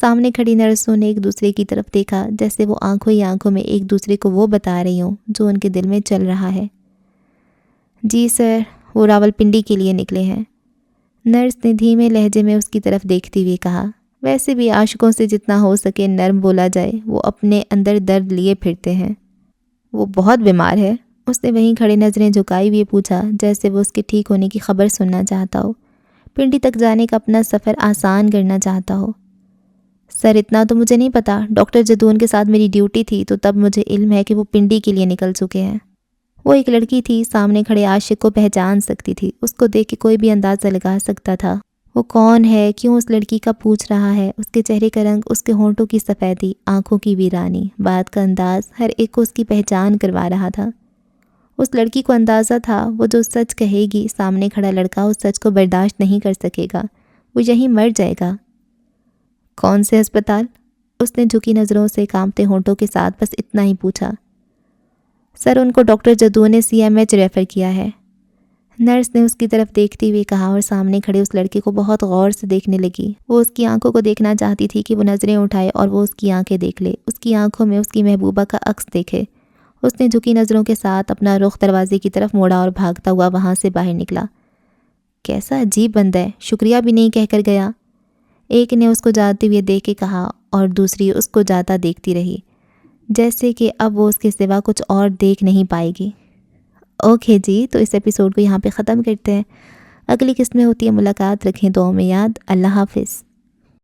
سامنے کھڑی نرسوں نے ایک دوسرے کی طرف دیکھا، جیسے وہ آنکھوں ہی آنکھوں میں ایک دوسرے کو وہ بتا رہی ہوں جو ان کے دل میں چل رہا ہے۔ جی سر، وہ راولپنڈی کے لیے نکلے ہیں، نرس نے دھیمے لہجے میں اس کی طرف دیکھتے ہوئے کہا۔ ویسے بھی عاشقوں سے جتنا ہو سکے نرم بولا جائے، وہ اپنے اندر درد لیے پھرتے ہیں۔ وہ بہت بیمار ہے؟ اس نے وہیں کھڑے نظریں جھکائی ہوئے پوچھا، جیسے وہ اس کے ٹھیک ہونے کی خبر سننا چاہتا ہو، پنڈی تک جانے کا اپنا سفر آسان کرنا چاہتا ہو۔ سر اتنا تو مجھے نہیں پتا، ڈاکٹر جدون کے ساتھ میری ڈیوٹی تھی تو تب مجھے علم ہے کہ وہ پنڈی کے لیے نکل چکے ہیں۔ وہ ایک لڑکی تھی، سامنے کھڑے عاشق کو پہچان سکتی تھی، اس کو دیکھ کے کوئی بھی اندازہ لگا سکتا تھا وہ کون ہے، کیوں اس لڑکی کا پوچھ رہا ہے۔ اس کے چہرے کا رنگ، اس کے ہونٹوں کی سفیدی، آنکھوں کی ویرانی، بات کا انداز، ہر ایک کو اس کی پہچان کروا رہا تھا۔ اس لڑکی کو اندازہ تھا وہ جو سچ کہے گی، سامنے کھڑا لڑکا اس سچ کو برداشت نہیں کر سکے گا، وہ یہیں مر جائے گا۔ کون سے ہسپتال؟ اس نے جھکی نظروں سے کانپتے ہونٹوں کے ساتھ بس اتنا ہی پوچھا۔ سر ان کو ڈاکٹر جدون نے CMH ریفر کیا ہے، نرس نے اس کی طرف دیکھتے ہوئے کہا اور سامنے کھڑے اس لڑکے کو بہت غور سے دیکھنے لگی۔ وہ اس کی آنکھوں کو دیکھنا چاہتی تھی کہ وہ نظریں اٹھائے اور وہ اس کی آنکھیں دیکھ لے، اس کی آنکھوں میں اس کی محبوبہ کا عکس دیکھے۔ اس نے جھکی نظروں کے ساتھ اپنا رخ دروازے کی طرف موڑا اور بھاگتا ہوا وہاں سے باہر نکلا۔ کیسا عجیب بندہ ہے، شکریہ بھی نہیں کہہ کر گیا، ایک نے اس کو جاتے ہوئے دیکھ کے کہا اور دوسری اس کو جاتا دیکھتی رہی، جیسے کہ اب وہ اس کے سوا کچھ اور دیکھ نہیں پائے گی۔ اوکے جی، تو اس ایپیسوڈ کو یہاں پہ ختم کرتے ہیں۔ اگلی قسط میں ہوتی ہے ملاقات، رکھیں دعاؤں میں یاد۔ اللہ حافظ۔